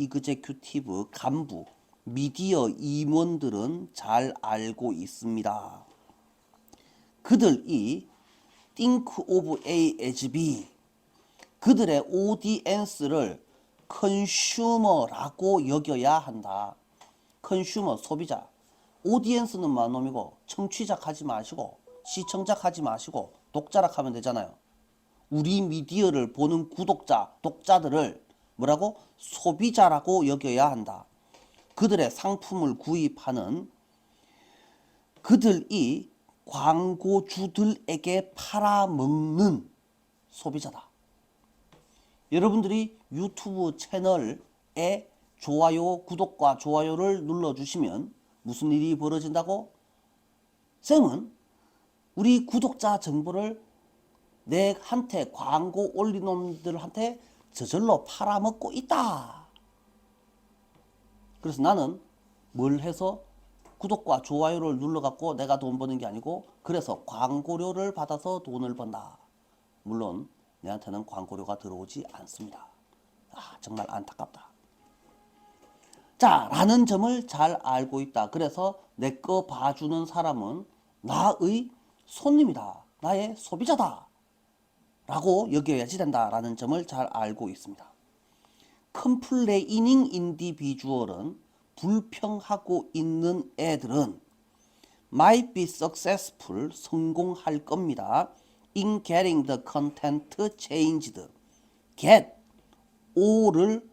간부, 미디어 임원들은 잘 알고 있습니다. 그들이 think of A as B, 그들의 오디엔스를 컨슈머라고 여겨야 한다. 컨슈머, 소비자. 오디엔스는 뭐한 놈이고, 청취자 하지 마시고 시청자 하지 마시고 독자라 하면 되잖아요. 우리 미디어를 보는 구독자, 독자들을 뭐라고? 소비자라고 여겨야 한다. 그들의 상품을 구입하는 그들이 광고주들에게 팔아먹는 소비자다. 여러분들이 유튜브 채널에 좋아요, 구독과 좋아요를 눌러주시면 무슨 일이 벌어진다고? 쌤은 우리 구독자 정보를 내한테 광고 올린 놈들한테 저절로 팔아먹고 있다. 그래서 나는 뭘 해서 구독과 좋아요를 눌러갖고 내가 돈 버는 게 아니고, 그래서 광고료를 받아서 돈을 번다. 물론 내한테는 광고료가 들어오지 않습니다. 정말 안타깝다. 자, 라는 점을 잘 알고 있다. 그래서 내 거 봐주는 사람은 나의 손님이다. 나의 소비자다. 라고 여겨야지 된다라는 점을 잘 알고 있습니다. 컴플레이닝 인디비주얼은 불평하고 있는 애들은 might be successful, 성공할 겁니다. in getting the content changed. get, o를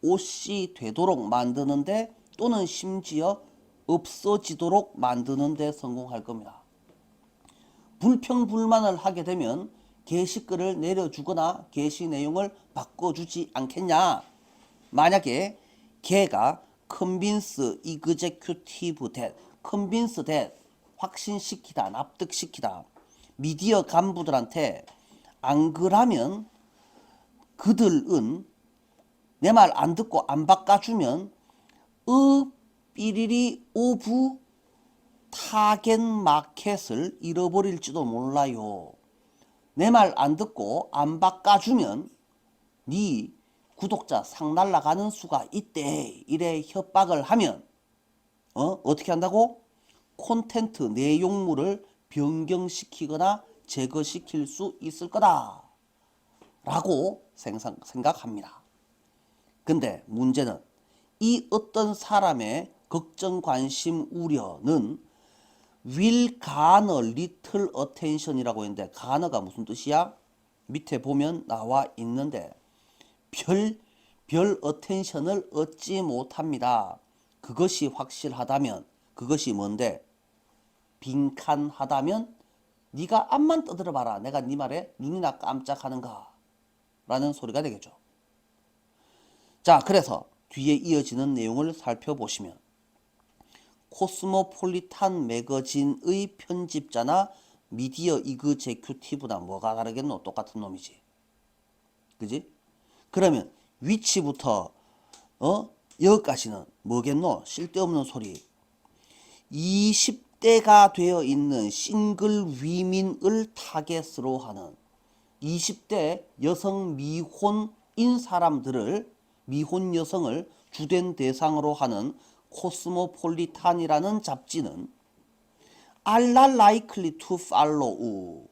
오씨 되도록 만드는데, 또는 심지어 없어지도록 만드는데 성공할 겁니다. 불평불만을 하게 되면 게시글을 내려주거나 게시 내용을 바꿔주지 않겠냐. 만약에 걔가 convince executive that, convince that, 확신시키다, 납득시키다, 미디어 간부들한테 안 그러면 그들은 내 말 안 듣고 안 바꿔주면 삐리리 오브 타겟 마켓을 잃어버릴지도 몰라요. 내 말 안 듣고 안 바꿔주면 네 구독자 상 날라가는 수가 있대. 이래 협박을 하면 어떻게 한다고? 콘텐트 내용물을 변경시키거나 제거시킬 수 있을 거다 라고 생각합니다. 근데 문제는 이 어떤 사람의 걱정, 관심, 우려는 will garner little attention이라고 했는데, garner가 무슨 뜻이야? 밑에 보면 나와 있는데 별 attention을 얻지 못합니다. 그것이 확실하다면, 그것이 뭔데? 빈칸하다면 네가 앞만 떠들어봐라. 내가 네 말에 눈이나 깜짝하는가? 라는 소리가 되겠죠. 자, 그래서 뒤에 이어지는 내용을 살펴보시면 코스모폴리탄 매거진의 편집자나 미디어 이그제큐티브나 뭐가 다르겠노? 똑같은 놈이지. 그지? 그러면 위치부터 여기까지는 뭐겠노? 쓸데없는 소리. 20대가 되어 있는 싱글 위민을 타겟으로 하는 20대 여성 미혼인 사람들을, 미혼 여성을 주된 대상으로 하는 코스모폴리탄이라는 잡지는 are not likely to follow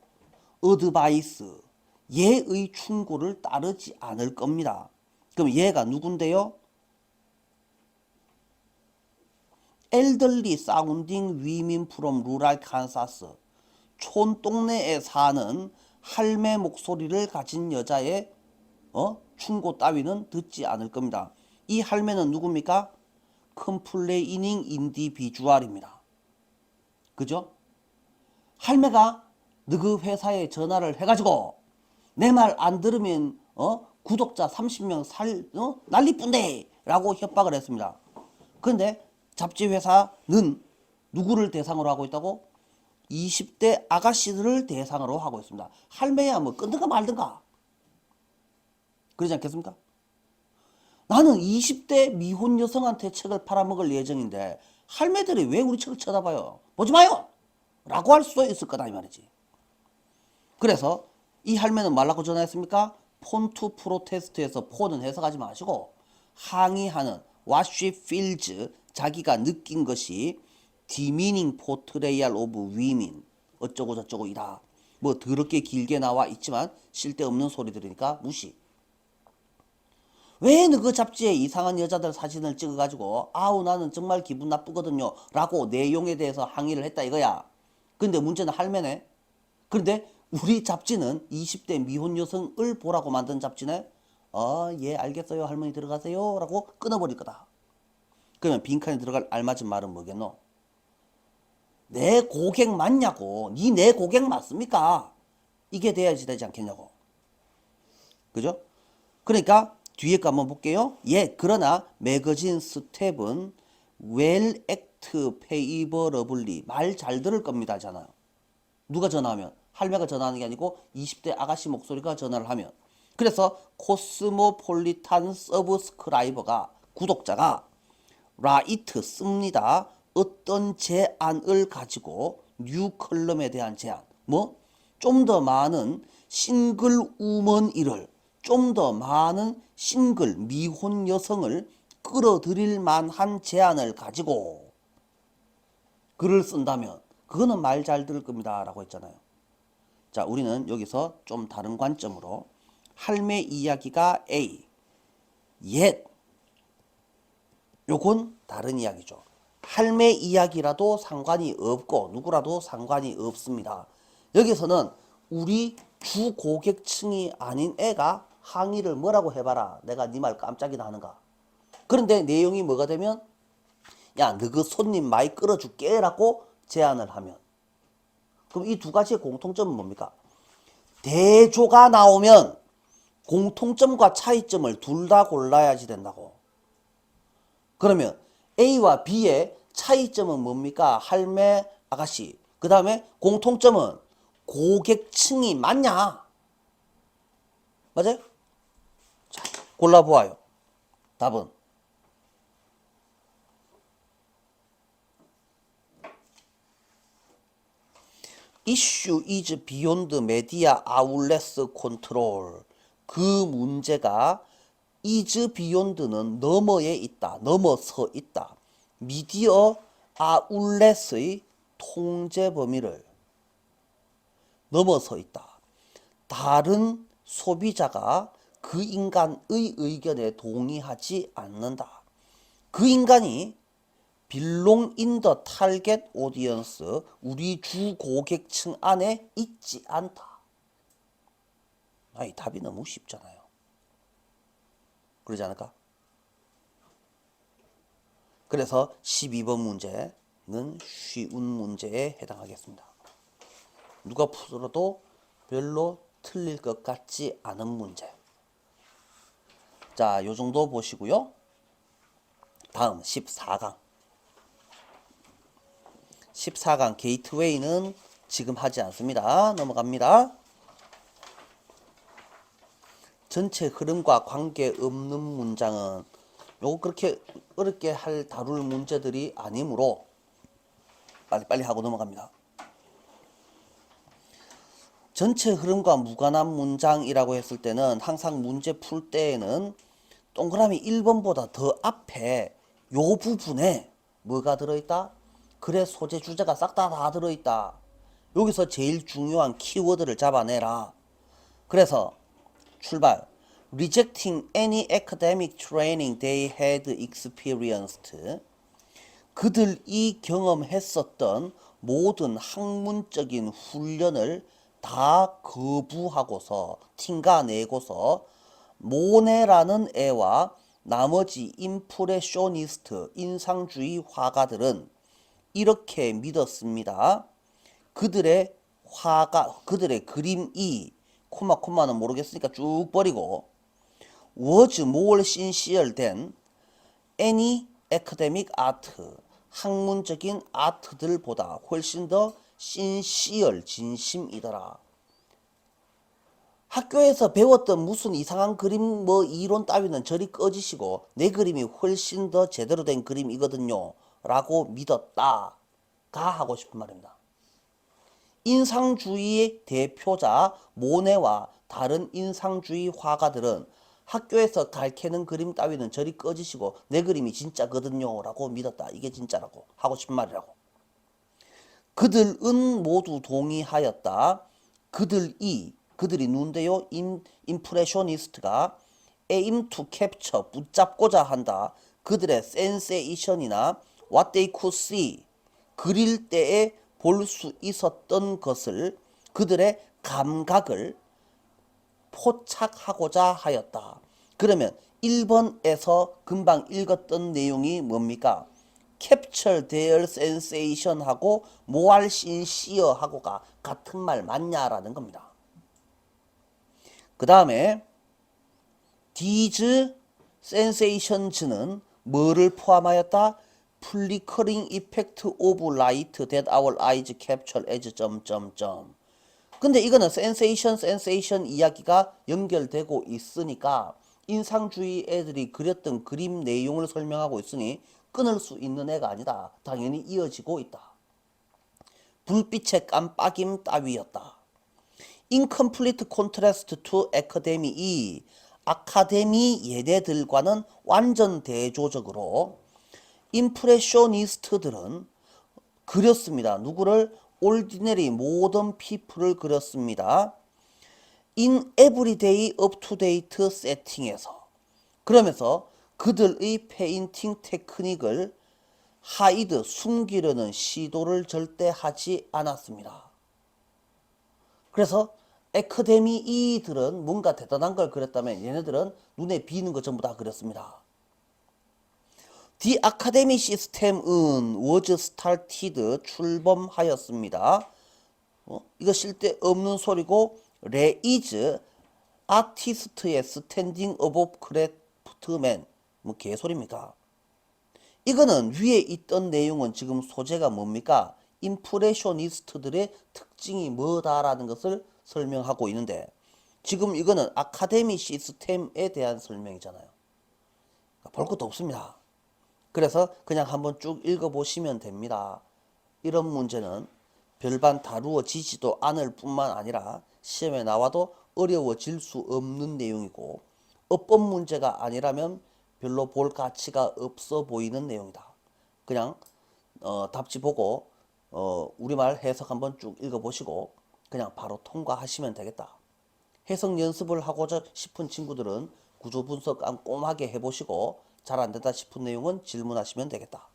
advice, 얘의 충고를 따르지 않을 겁니다. 그럼 얘가 누군데요? elderly sounding women from rural Kansas, 촌동네에 사는 할매 목소리를 가진 여자의 충고 따위는 듣지 않을 겁니다. 이 할매는 누굽니까? complaining individual입니다. 그죠? 할매가 너그 회사에 전화를 해가지고 내 말 안 들으면 구독자 30명 난리뿐데 라고 협박을 했습니다. 그런데 잡지 회사는 누구를 대상으로 하고 있다고? 20대 아가씨들을 대상으로 하고 있습니다. 할매야 뭐 끊든가 말든가 그러지 않겠습니까? 나는 20대 미혼 여성한테 책을 팔아먹을 예정인데 할매들이 왜 우리 책을 쳐다봐요? 보지 마요! 라고 할 수도 있을 거다 이 말이지. 그래서 이 할매는 말라고 전화했습니까? 폰투 프로테스트에서 폰은 해석하지 마시고 항의하는 what she feels, 자기가 느낀 것이 demeaning portrayal of women 어쩌고 저쩌고 이다. 뭐 더럽게 길게 나와 있지만 쓸데없는 소리 들으니까 무시. 왜 너 그 잡지에 이상한 여자들 사진을 찍어가지고 아우 나는 정말 기분 나쁘거든요 라고 내용에 대해서 항의를 했다 이거야. 근데 문제는 할매네. 그런데 우리 잡지는 20대 미혼 여성을 보라고 만든 잡지네. 예 알겠어요 할머니 들어가세요 라고 끊어버릴 거다. 그러면 빈칸에 들어갈 알맞은 말은 뭐겠노? 내 고객 맞냐고. 니 내 고객 맞습니까? 이게 돼야지 되지 않겠냐고. 그죠? 그러니까 뒤에 거 한번 볼게요. 예, 그러나 매거진 스텝은 well act favorably, 말 잘 들을 겁니다 잖아요. 누가 전화하면? 할매가 전화하는 게 아니고 20대 아가씨 목소리가 전화를 하면. 그래서 코스모폴리탄 서브스크라이버가, 구독자가 write 씁니다. 어떤 제안을 가지고 뉴 컬럼에 대한 제안. 뭐? 좀 더 많은 싱글 우먼이를, 좀 더 많은 싱글 미혼 여성을 끌어들일 만한 제안을 가지고 글을 쓴다면 그거는 말 잘 들을 겁니다 라고 했잖아요. 자, 우리는 여기서 좀 다른 관점으로 할매 이야기가 A, 옛, 요건 다른 이야기죠. 할매 이야기라도 상관이 없고 누구라도 상관이 없습니다. 여기서는 우리 주 고객층이 아닌 애가 항의를 뭐라고 해봐라. 내가 네 말 깜짝이나 하는가. 그런데 내용이 뭐가 되면 야, 너 그 손님 많이 끌어줄게 라고 제안을 하면, 그럼 이 두 가지의 공통점은 뭡니까? 대조가 나오면 공통점과 차이점을 둘 다 골라야지 된다고. 그러면 A와 B의 차이점은 뭡니까? 할매, 아가씨. 그 다음에 공통점은 고객층이 맞냐? 맞아요? 자, 골라보아요. 답은 Issue is beyond media outlets control. 그 문제가 is beyond는 너머에 있다. 넘어서 있다. 미디어 아울렛의 통제 범위를 넘어서 있다. 다른 소비자가 그 인간의 의견에 동의하지 않는다. 그 인간이 belong in the target audience, 우리 주 고객층 안에 있지 않다. 이 답이 너무 쉽잖아요. 그러지 않을까? 그래서 12번 문제는 쉬운 문제에 해당하겠습니다. 누가 풀어도 별로 틀릴 것 같지 않은 문제. 자, 요 정도 보시고요. 다음 14강. 14강 게이트웨이는 지금 하지 않습니다. 넘어갑니다. 전체 흐름과 관계없는 문장은 요거 그렇게 어렵게 다룰 문제들이 아니므로 빨리빨리 하고 넘어갑니다. 전체 흐름과 무관한 문장이라고 했을 때는 항상 문제 풀 때에는 동그라미 1번보다 더 앞에 요 부분에 뭐가 들어있다? 글의 소재 주제가 싹 다 들어있다. 여기서 제일 중요한 키워드를 잡아내라. 그래서 출발. Rejecting any academic training they had experienced. 그들이 경험했었던 모든 학문적인 훈련을 다 거부하고서 튕가내고서 모네라는 애와 나머지 임프레셔니스트 인상주의 화가들은 이렇게 믿었습니다. 그들의 그림이 코마는 모르겠으니까 쭉 버리고 was more sincere than any academic art. 학문적인 아트들보다 훨씬 더 sincere, 진심이더라. 학교에서 배웠던 무슨 이상한 그림 이론 따위는 저리 꺼지시고 내 그림이 훨씬 더 제대로 된 그림이거든요 라고 믿었다 가 하고 싶은 말입니다. 인상주의의 대표자 모네와 다른 인상주의 화가들은 학교에서 가르치는 그림 따위는 저리 꺼지시고 내 그림이 진짜거든요 라고 믿었다. 이게 진짜라고 하고 싶은 말이라고. 그들은 모두 동의하였다. 그들이 누군데요? 임프레셔니스트가 aim to capture, 붙잡고자 한다. 그들의 sensation이나 what they could see, 그릴 때에 볼 수 있었던 것을, 그들의 감각을 포착하고자 하였다. 그러면 1번에서 금방 읽었던 내용이 뭡니까? capture their sensation하고 more sincere하고가 같은 말 맞냐라는 겁니다. 그 다음에 these sensations는 뭐를 포함하였다? flickering effect of light that our eyes capture as ... 근데 이거는 sensation 이야기가 연결되고 있으니까 인상주의 애들이 그렸던 그림 내용을 설명하고 있으니 끊을 수 있는 애가 아니다. 당연히 이어지고 있다. 불빛의 깜빡임 따위였다. Incomplete contrast to academy. 아카데미 얘네들과는 완전 대조적으로 임프레셔니스트들은 그렸습니다. 누구를? ordinary, 모던 people을 그렸습니다. in everyday, up-to-date setting에서. 그러면서 그들의 페인팅 테크닉을 hide, 숨기려는 시도를 절대 하지 않았습니다. 그래서 애카데미이들은 뭔가 대단한 걸 그렸다면 얘네들은 눈에 비는 거 전부 다 그렸습니다. The academic system은 was started, 출범하였습니다. 이거 쓸데없는 소리고 raise artist의 standing above craftsman, 뭐 개소리입니까? 이거는 위에 있던 내용은 지금 소재가 뭡니까? 임프레셔니스트들의 특징이 뭐다라는 것을 설명하고 있는데 지금 이거는 아카데미 시스템에 대한 설명이잖아요. 볼 것도 없습니다. 그래서 그냥 한번 쭉 읽어보시면 됩니다. 이런 문제는 별반 다루어지지도 않을 뿐만 아니라 시험에 나와도 어려워질 수 없는 내용이고 어법 문제가 아니라면 별로 볼 가치가 없어 보이는 내용이다. 그냥 답지 보고 우리말 해석 한번 쭉 읽어보시고 그냥 바로 통과하시면 되겠다. 해석 연습을 하고자 싶은 친구들은 구조 분석 꼼꼼하게 해보시고 잘 안된다 싶은 내용은 질문하시면 되겠다.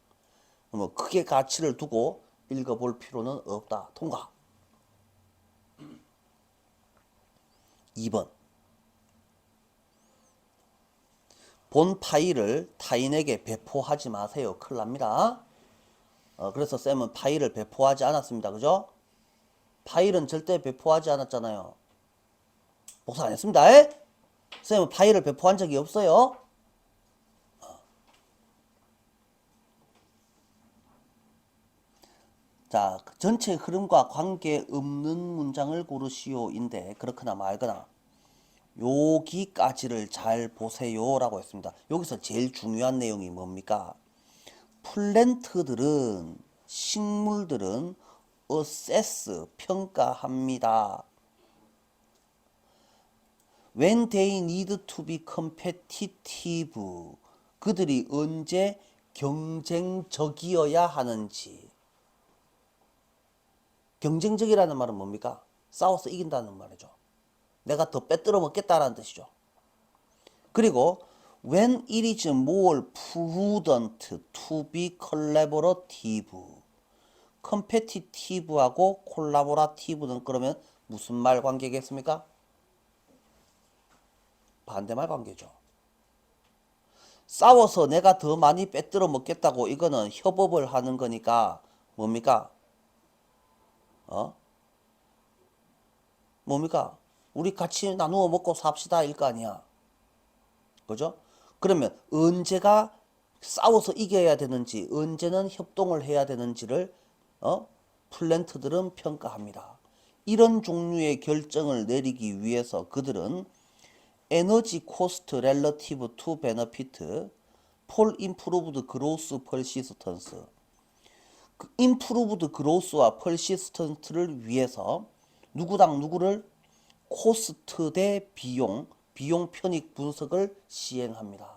뭐 크게 가치를 두고 읽어볼 필요는 없다. 통과. 2번. 본 파일을 타인에게 배포하지 마세요. 큰일 납니다. 그래서 쌤은 파일을 배포하지 않았습니다. 그죠? 파일은 절대 배포하지 않았잖아요. 복사 안 했습니다. 에? 쌤은 파일을 배포한 적이 없어요. 자, 전체 흐름과 관계없는 문장을 고르시오인데 그렇거나 말거나 여기까지를 잘 보세요 라고 했습니다. 여기서 제일 중요한 내용이 뭡니까? 플랜트들은, 식물들은 assess, 평가합니다. When they need to be competitive, 그들이 언제 경쟁적이어야 하는지. 경쟁적이라는 말은 뭡니까? 싸워서 이긴다는 말이죠. 내가 더 빼들어 먹겠다라는 뜻이죠. 그리고 when it is more prudent to be collaborative. competitive하고 collaborative는 그러면 무슨 말 관계겠습니까? 반대말 관계죠. 싸워서 내가 더 많이 빼들어 먹겠다고 이거는 협업을 하는 거니까 뭡니까? 뭡니까? 우리 같이 나누어 먹고 삽시다 일 거 아니야. 그죠? 그러면 언제가 싸워서 이겨야 되는지, 언제는 협동을 해야 되는지를 플랜트들은 평가합니다. 이런 종류의 결정을 내리기 위해서 그들은 에너지 코스트 렐러티브 투 베너피트, 폴 임프루브드 그로스 퍼시스턴스, 임프루브드 그로스와 퍼시스턴트를 위해서 누구당 누구를 코스트 대 비용, 비용 편익 분석을 시행합니다.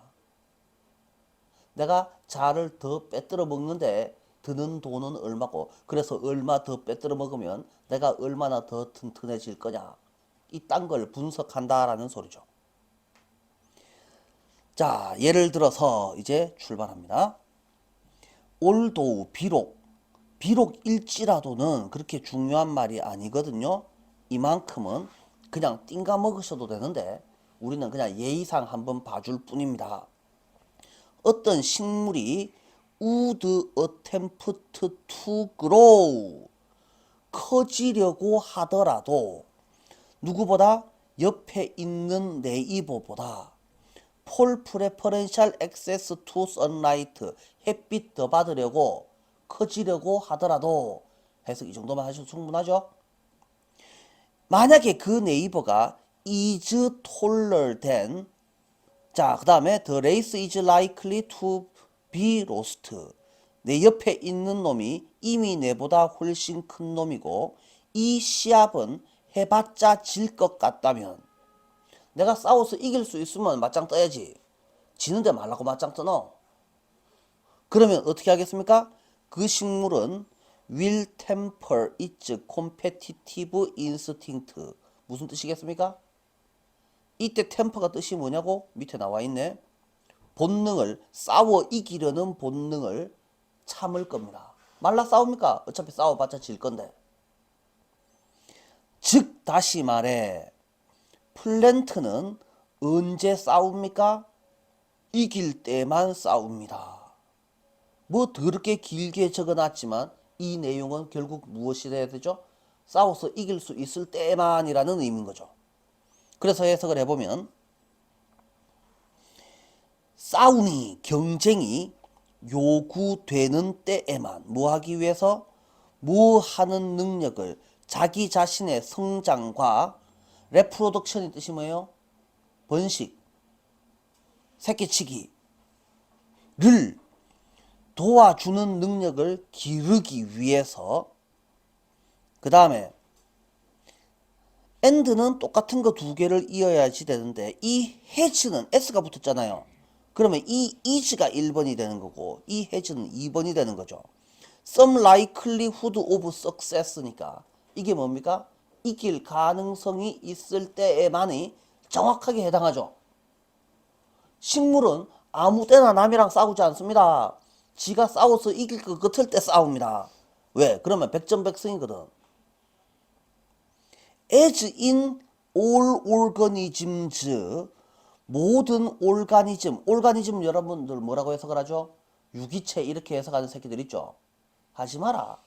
내가 자를 더 빼들어 먹는데 드는 돈은 얼마고, 그래서 얼마 더 빼들어 먹으면 내가 얼마나 더 튼튼해질 거냐, 이딴 걸 분석한다라는 소리죠. 자, 예를 들어서 이제 출발합니다. although, 비록일지라도는 그렇게 중요한 말이 아니거든요. 이만큼은 그냥 띵가 먹으셔도 되는데 우리는 그냥 예의상 한번 봐줄 뿐입니다. 어떤 식물이 would attempt to grow, 커지려고 하더라도 누구보다 옆에 있는 네이버보다 폴 프레퍼런셜 액세스 투 선라이트, 햇빛 더 받으려고 커지려고 하더라도 해석 이 정도만 하셔도 충분하죠. 만약에 그 네이버가 is taller than, 자, 그 다음에 the race is likely to be lost, 내 옆에 있는 놈이 이미 내보다 훨씬 큰 놈이고 이 시합은 해봤자 질 것 같다면, 내가 싸워서 이길 수 있으면 맞짱 떠야지. 지는데 말라고 맞짱 떠너. 그러면 어떻게 하겠습니까? 그 식물은 will temper its competitive instinct. 무슨 뜻이겠습니까? 이때 템퍼가 뜻이 뭐냐고 밑에 나와 있네. 본능을, 싸워 이기려는 본능을 참을 겁니다. 말라 싸웁니까? 어차피 싸워봤자 질 건데. 즉 다시 말해 플랜트는 언제 싸웁니까? 이길 때만 싸웁니다. 뭐 더럽게 길게 적어놨지만 이 내용은 결국 무엇이 돼야 되죠? 싸워서 이길 수 있을 때만이라는 의미인 거죠. 그래서 해석을 해보면 싸움이, 경쟁이 요구되는 때에만 뭐 하기 위해서? 뭐 하는 능력을, 자기 자신의 성장과 레프로덕션의 뜻이 뭐예요? 번식, 새끼치기를 도와주는 능력을 기르기 위해서. 그 다음에 and는 똑같은 거 두 개를 이어야지 되는데 이 has는 s가 붙었잖아요. 그러면 이 is가 1번이 되는 거고 이 has는 2번이 되는 거죠. some likelihood of success니까 이게 뭡니까? 이길 가능성이 있을 때에만이 정확하게 해당하죠. 식물은 아무 때나 남이랑 싸우지 않습니다. 지가 싸워서 이길 것 같을 때 싸웁니다. 왜? 그러면 백전백승이거든. as in all organisms, 모든 올가니즘, 올가니즘 여러분들 뭐라고 해석을 하죠? 유기체 이렇게 해석하는 새끼들 있죠? 하지 마라.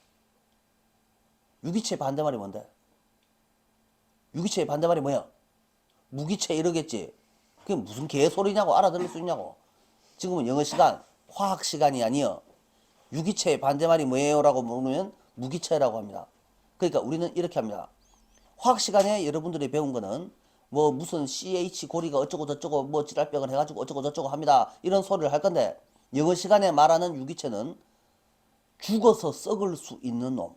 유기체 반대말이 뭔데? 유기체의 반대말이 뭐야? 무기체 이러겠지. 그게 무슨 개소리냐고, 알아들을 수 있냐고. 지금은 영어 시간, 화학 시간이 아니여. 유기체의 반대말이 뭐예요? 라고 물으면 무기체라고 합니다. 그러니까 우리는 이렇게 합니다. 화학 시간에 여러분들이 배운 거는 뭐 무슨 CH 고리가 어쩌고 저쩌고 뭐 지랄병을 해가지고 어쩌고 저쩌고 합니다. 이런 소리를 할 건데 영어 시간에 말하는 유기체는 죽어서 썩을 수 있는 놈.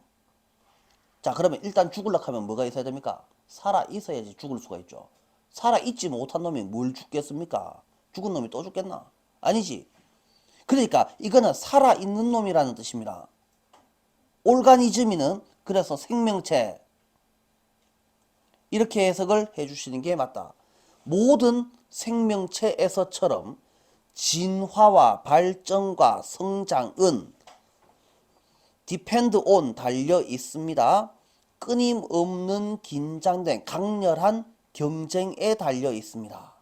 자, 그러면 일단 죽으려고 하면 뭐가 있어야 됩니까? 살아 있어야지 죽을 수가 있죠. 살아 있지 못한 놈이 뭘 죽겠습니까? 죽은 놈이 또 죽겠나? 아니지. 그러니까 이거는 살아 있는 놈이라는 뜻입니다. 오르가니즘이는 그래서 생명체, 이렇게 해석을 해주시는 게 맞다. 모든 생명체에서처럼 진화와 발전과 성장은 depend on 달려 있습니다. 끊임없는 긴장된 강렬한 경쟁에 달려 있습니다.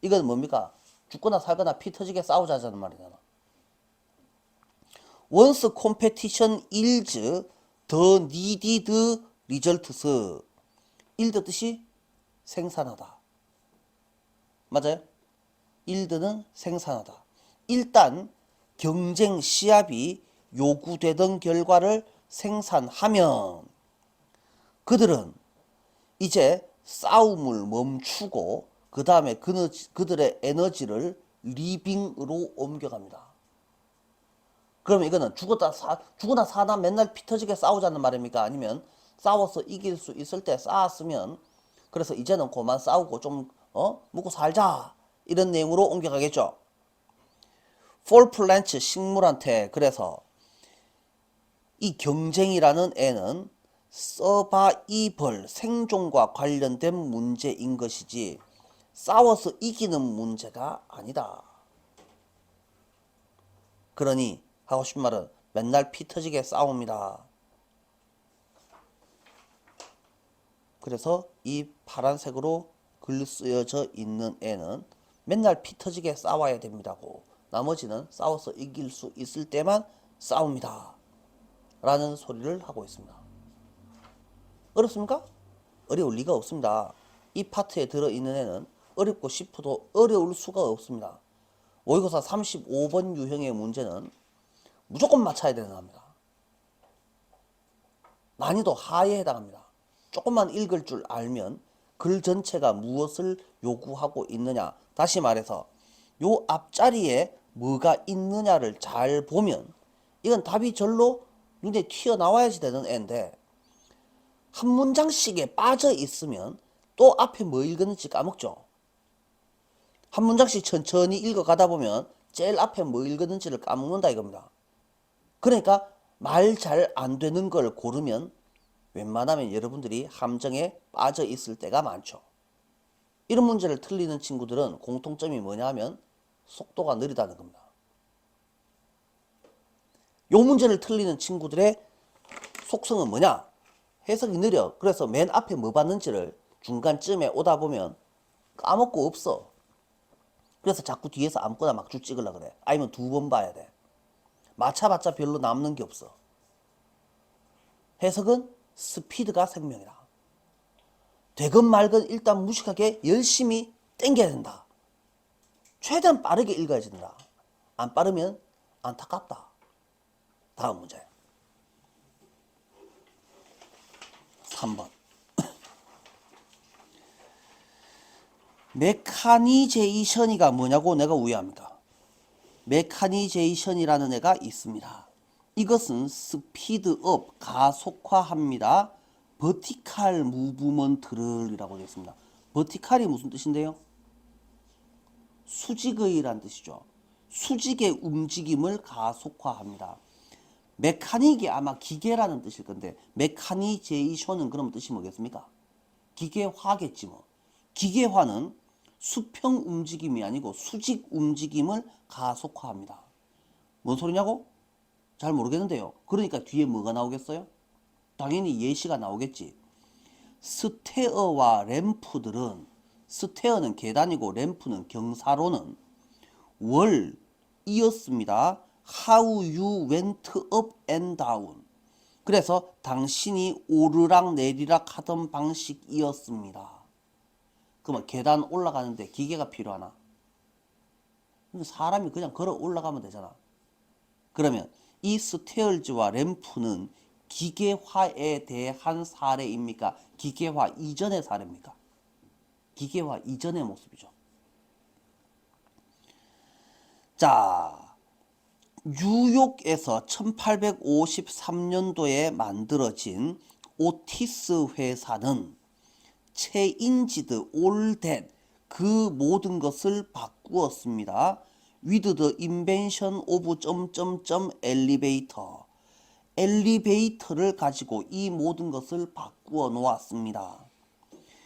이건 뭡니까? 죽거나 살거나 피 터지게 싸우자는 말이잖아. Once competition yields the needed results. yield 뜻이 생산하다. 맞아요? yield는 생산하다. 일단 경쟁 시합이 요구되던 결과를 생산하면 그들은 이제 싸움을 멈추고 그 다음에 그들의 에너지를 리빙으로 옮겨갑니다. 그러면 이거는 죽거나 사나 맨날 피 터지게 싸우자는 말입니까? 아니면 싸워서 이길 수 있을 때 싸웠으면 그래서 이제는 그만 싸우고 좀 먹고 살자 이런 내용으로 옮겨가겠죠. For plants 식물한테 그래서 이 경쟁이라는 애는 서바이벌 생존과 관련된 문제인 것이지 싸워서 이기는 문제가 아니다. 그러니 하고 싶은 말은 맨날 피 터지게 싸웁니다. 그래서 이 파란색으로 글 쓰여져 있는 애는 맨날 피 터지게 싸워야 됩니다고. 나머지는 싸워서 이길 수 있을 때만 싸웁니다. 라는 소리를 하고 있습니다. 어렵습니까? 어려울 리가 없습니다. 이 파트에 들어있는 애는 어렵고 싶어도 어려울 수가 없습니다. 모의고사 35번 유형의 문제는 무조건 맞춰야 되는 겁니다. 난이도 하에 해당합니다. 조금만 읽을 줄 알면 글 전체가 무엇을 요구하고 있느냐, 다시 말해서 요 앞자리에 뭐가 있느냐를 잘 보면 이건 답이 절로 눈에 튀어나와야지 되는 애인데 한 문장씩에 빠져 있으면 또 앞에 뭐 읽었는지 까먹죠. 한 문장씩 천천히 읽어가다 보면 제일 앞에 뭐 읽었는지를 까먹는다 이겁니다. 그러니까 말 잘 안 되는 걸 고르면 웬만하면 여러분들이 함정에 빠져 있을 때가 많죠. 이런 문제를 틀리는 친구들은 공통점이 뭐냐 하면 속도가 느리다는 겁니다. 요 문제를 틀리는 친구들의 속성은 뭐냐? 해석이 느려. 그래서 맨 앞에 뭐 봤는지를 중간쯤에 오다 보면 까먹고 없어. 그래서 자꾸 뒤에서 아무거나 막줄 찍으려고 그래. 아니면 2번 봐야 돼. 맞춰봤자 별로 남는 게 없어. 해석은 스피드가 생명이다. 되건 말건 일단 무식하게 열심히 땡겨야 된다. 최대한 빠르게 읽어야 된다. 안 빠르면 안타깝다. 다음 문제. 3번. 메카니제이션이가 뭐냐고 내가 우회합니다. 메카니제이션이라는 애가 있습니다. 이것은 스피드업, 가속화합니다. 버티칼 무브먼트를 이라고 되어 있습니다. 버티칼이 무슨 뜻인데요? 수직의란 뜻이죠. 수직의 움직임을 가속화합니다. 메카닉이 아마 기계라는 뜻일 건데 메카니제이션은 그럼 뜻이 뭐겠습니까? 기계화겠지 뭐. 기계화는 수평 움직임이 아니고 수직 움직임을 가속화합니다. 뭔 소리냐고? 잘 모르겠는데요. 그러니까 뒤에 뭐가 나오겠어요? 당연히 예시가 나오겠지. 스테어와 램프들은 스테어는 계단이고 램프는 경사로는 월이었습니다. How you went up and down. 그래서 당신이 오르락 내리락 하던 방식이었습니다. 그러면 계단 올라가는데 기계가 필요하나? 사람이 그냥 걸어 올라가면 되잖아. 그러면 이 스테어즈와 램프는 기계화에 대한 사례입니까? 기계화 이전의 사례입니까? 기계화 이전의 모습이죠. 자, 뉴욕에서 1853년도에 만들어진 오티스 회사는 체인지드 올댓 그 모든 것을 바꾸었습니다. With the invention of 엘리베이터. 엘리베이터를 가지고 이 모든 것을 바꾸어 놓았습니다.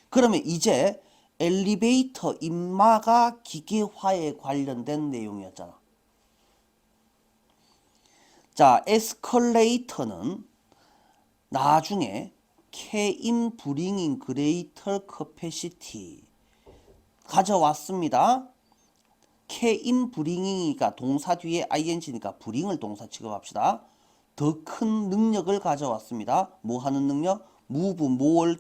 그러면 이제 엘리베이터 인마가 기계화에 관련된 내용이었잖아. 자, 에스컬레이터는 나중에 K인 브링인 그레이터 커패시티 가져왔습니다. K인 브링이니까 동사 뒤에 ing니까 브링을 동사 취급합시다. 더 큰 능력을 가져왔습니다. 뭐 하는 능력? move, more,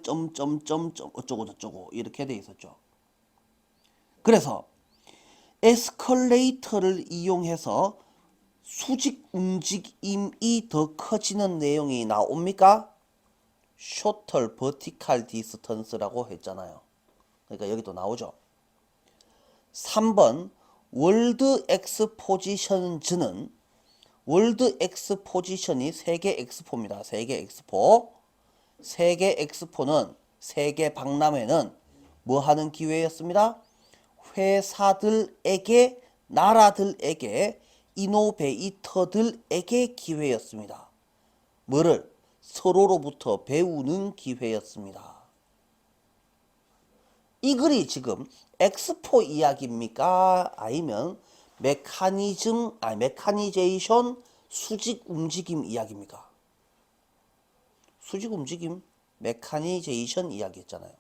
어쩌고 저쩌고 이렇게 돼 있었죠. 그래서 에스컬레이터를 이용해서 수직 움직임이 더 커지는 내용이 나옵니까? shorter vertical distance라고 했잖아요. 그러니까 여기도 나오죠. 3번 월드 엑스포지션즈는 월드 엑스포지션이 세계 엑스포입니다. 세계 엑스포. 세계 엑스포는 세계 박람회는 뭐 하는 기회였습니다? 회사들에게 나라들에게 이노베이터들에게 기회였습니다. 뭐를? 서로로부터 배우는 기회였습니다. 이 글이 지금 엑스포 이야기입니까? 아니면 메카니제이션 수직 움직임 이야기입니까? 수직 움직임 메카니제이션 이야기 했잖아요.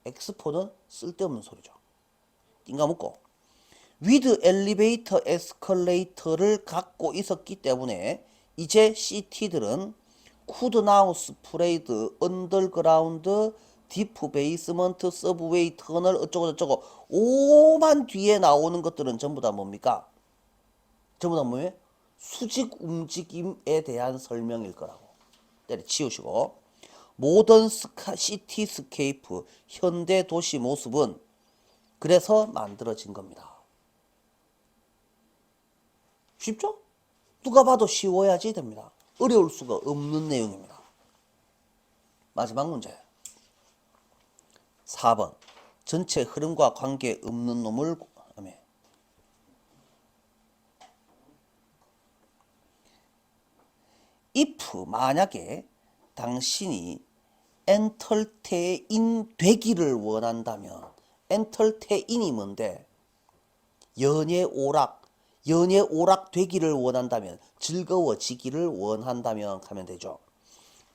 엑스포는 쓸데없는 소리죠. 띵가 묶고 with 엘리베이터 에스컬레이터를 갖고 있었기 때문에 이제 시티들은 could now spread underground 디프 베이스먼트 서브웨이 터널 어쩌고 저쩌고 오만 뒤에 나오는 것들은 전부 다 뭡니까? 전부 다 뭐예요? 수직 움직임에 대한 설명일 거라고 때려치우시고 모던 시티스케이프 현대 도시 모습은 그래서 만들어진 겁니다. 쉽죠? 누가 봐도 쉬워야지 됩니다. 어려울 수가 없는 내용입니다. 마지막 문제 4번 전체 흐름과 관계 없는 놈을 if 만약에 당신이 엔터테인 되기를 원한다면 엔터테인이 뭔데? 연예 오락 되기를 원한다면 즐거워지기를 원한다면 하면 되죠.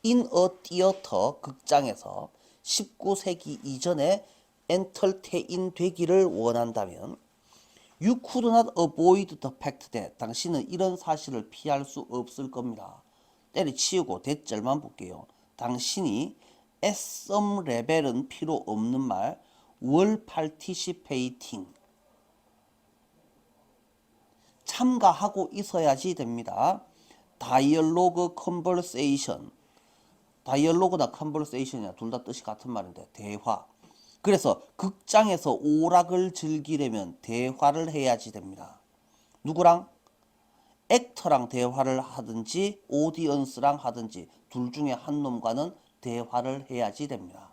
In a theater 극장에서 19세기 이전에 엔터테인 되기를 원한다면 You could not avoid the fact that 당신은 이런 사실을 피할 수 없을 겁니다. 때려치우고 대절만 볼게요. 당신이 at some level은 필요 없는 말 were participating 참가하고 있어야지 됩니다. dialogue conversation 다이얼로그나 컨버세이션이나 둘 다 뜻이 같은 말인데 대화. 그래서 극장에서 오락을 즐기려면 대화를 해야지 됩니다. 누구랑? 액터랑 대화를 하든지 오디언스랑 하든지 둘 중에 한 놈과는 대화를 해야지 됩니다.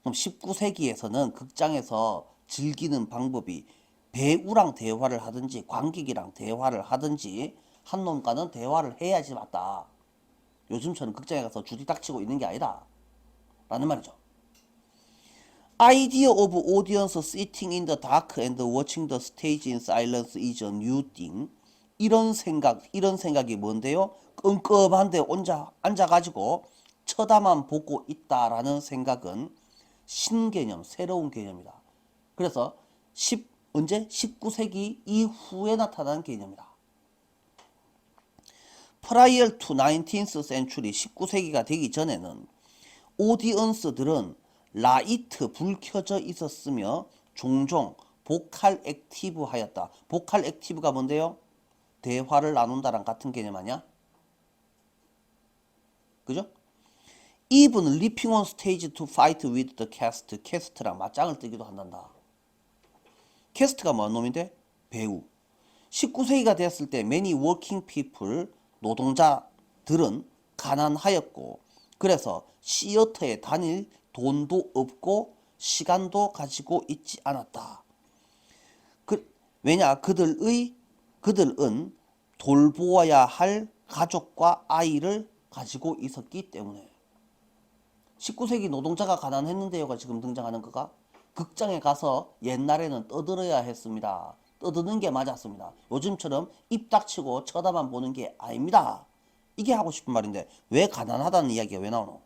그럼 19세기에서는 극장에서 즐기는 방법이 배우랑 대화를 하든지 관객이랑 대화를 하든지 한 놈과는 대화를 해야지 맞다. 요즘처럼 극장에 가서 주디 닥치고 있는 게 아니다 라는 말이죠. Idea of audience sitting in the dark and watching the stage in silence is a new thing. 이런 생각이 뭔데요? 끔끔한데 혼자 앉아가지고 쳐다만 보고 있다라는 생각은 신개념, 새로운 개념이다. 그래서 언제? 19세기 이후에 나타난 개념이다. Prior to 19th century 19세기가 되기 전에는 오디언스들은 라이트 불 켜져 있었으며 종종 보컬 액티브 하였다. 보컬 액티브가 뭔데요? 대화를 나눈다랑 같은 개념 아니야? 그죠? Even leaping on stage to fight with the cast. 캐스트랑 맞짱을 뜨기도 한단다. 캐스트가 뭔 놈인데? 배우. 19세기가 되었을 때 many working people, 노동자들은 가난하였고 그래서 시어터에 다닐 돈도 없고 시간도 가지고 있지 않았다. 왜냐? 그들은 돌보아야 할 가족과 아이를 가지고 있었기 때문에. 19세기 노동자가 가난했는데요가 지금 등장하는 거가 극장에 가서 옛날에는 떠들어야 했습니다. 떠드는 게 맞았습니다. 요즘처럼 입 닥치고 쳐다만 보는 게 아닙니다. 이게 하고 싶은 말인데 왜 가난하다는 이야기가 왜 나오노?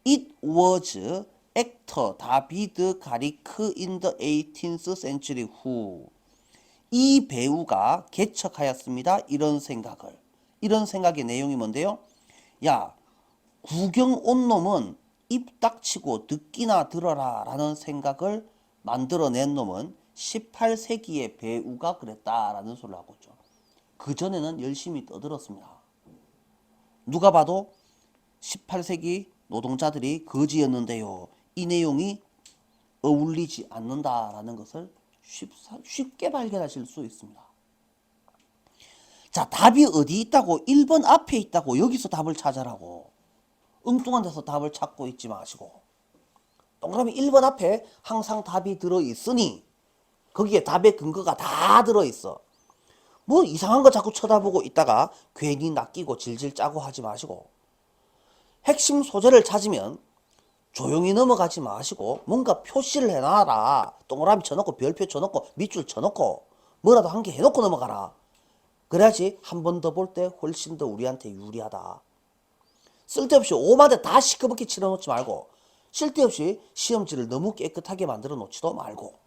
It was actor 다비드 가리크 in the 18th century who 이 배우가 개척하였습니다. 이런 생각의 내용이 뭔데요? 야, 구경 온 놈은 입 닥치고 듣기나 들어라 라는 생각을 만들어낸 놈은 18세기의 배우가 그랬다라는 소리를 하고 있죠. 그전에는 열심히 떠들었습니다. 누가 봐도 18세기 노동자들이 거지였는데요. 이 내용이 어울리지 않는다라는 것을 쉽게 발견하실 수 있습니다. 자, 답이 어디 있다고? 1번 앞에 있다고. 여기서 답을 찾아라고. 엉뚱한 데서 답을 찾고 있지 마시고. 동그라미 1번 앞에 항상 답이 들어있으니 거기에 답의 근거가 다 들어있어. 뭐 이상한 거 자꾸 쳐다보고 있다가 괜히 낚이고 질질 짜고 하지 마시고 핵심 소재를 찾으면 조용히 넘어가지 마시고 뭔가 표시를 해놔라. 동그라미 쳐놓고 별표 쳐놓고 밑줄 쳐놓고 뭐라도 한 개 해놓고 넘어가라. 그래야지 한 번 더 볼 때 훨씬 더 우리한테 유리하다. 쓸데없이 오마대 다 시커멓게 칠해놓지 말고 쓸데없이 시험지를 너무 깨끗하게 만들어 놓지도 말고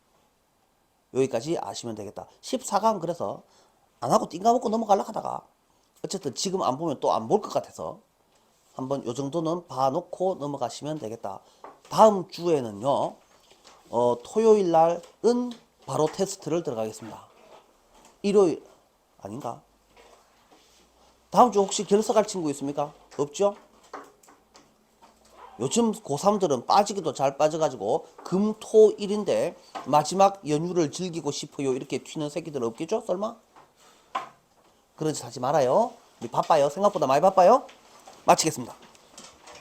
여기까지 아시면 되겠다. 14강 그래서 안 하고 띵가먹고 넘어가려고 하다가 어쨌든 지금 안 보면 또 안 볼 것 같아서 한번 요 정도는 봐놓고 넘어가시면 되겠다. 다음 주에는요. 토요일 날은 바로 테스트를 들어가겠습니다. 일요일 아닌가? 다음 주 혹시 결석할 친구 있습니까? 없죠? 요즘 고3들은 빠지기도 잘 빠져가지고 금, 토, 일인데 마지막 연휴를 즐기고 싶어요 이렇게 튀는 새끼들 없겠죠? 설마? 그런 짓 하지 말아요. 우리 바빠요. 생각보다 많이 바빠요. 마치겠습니다.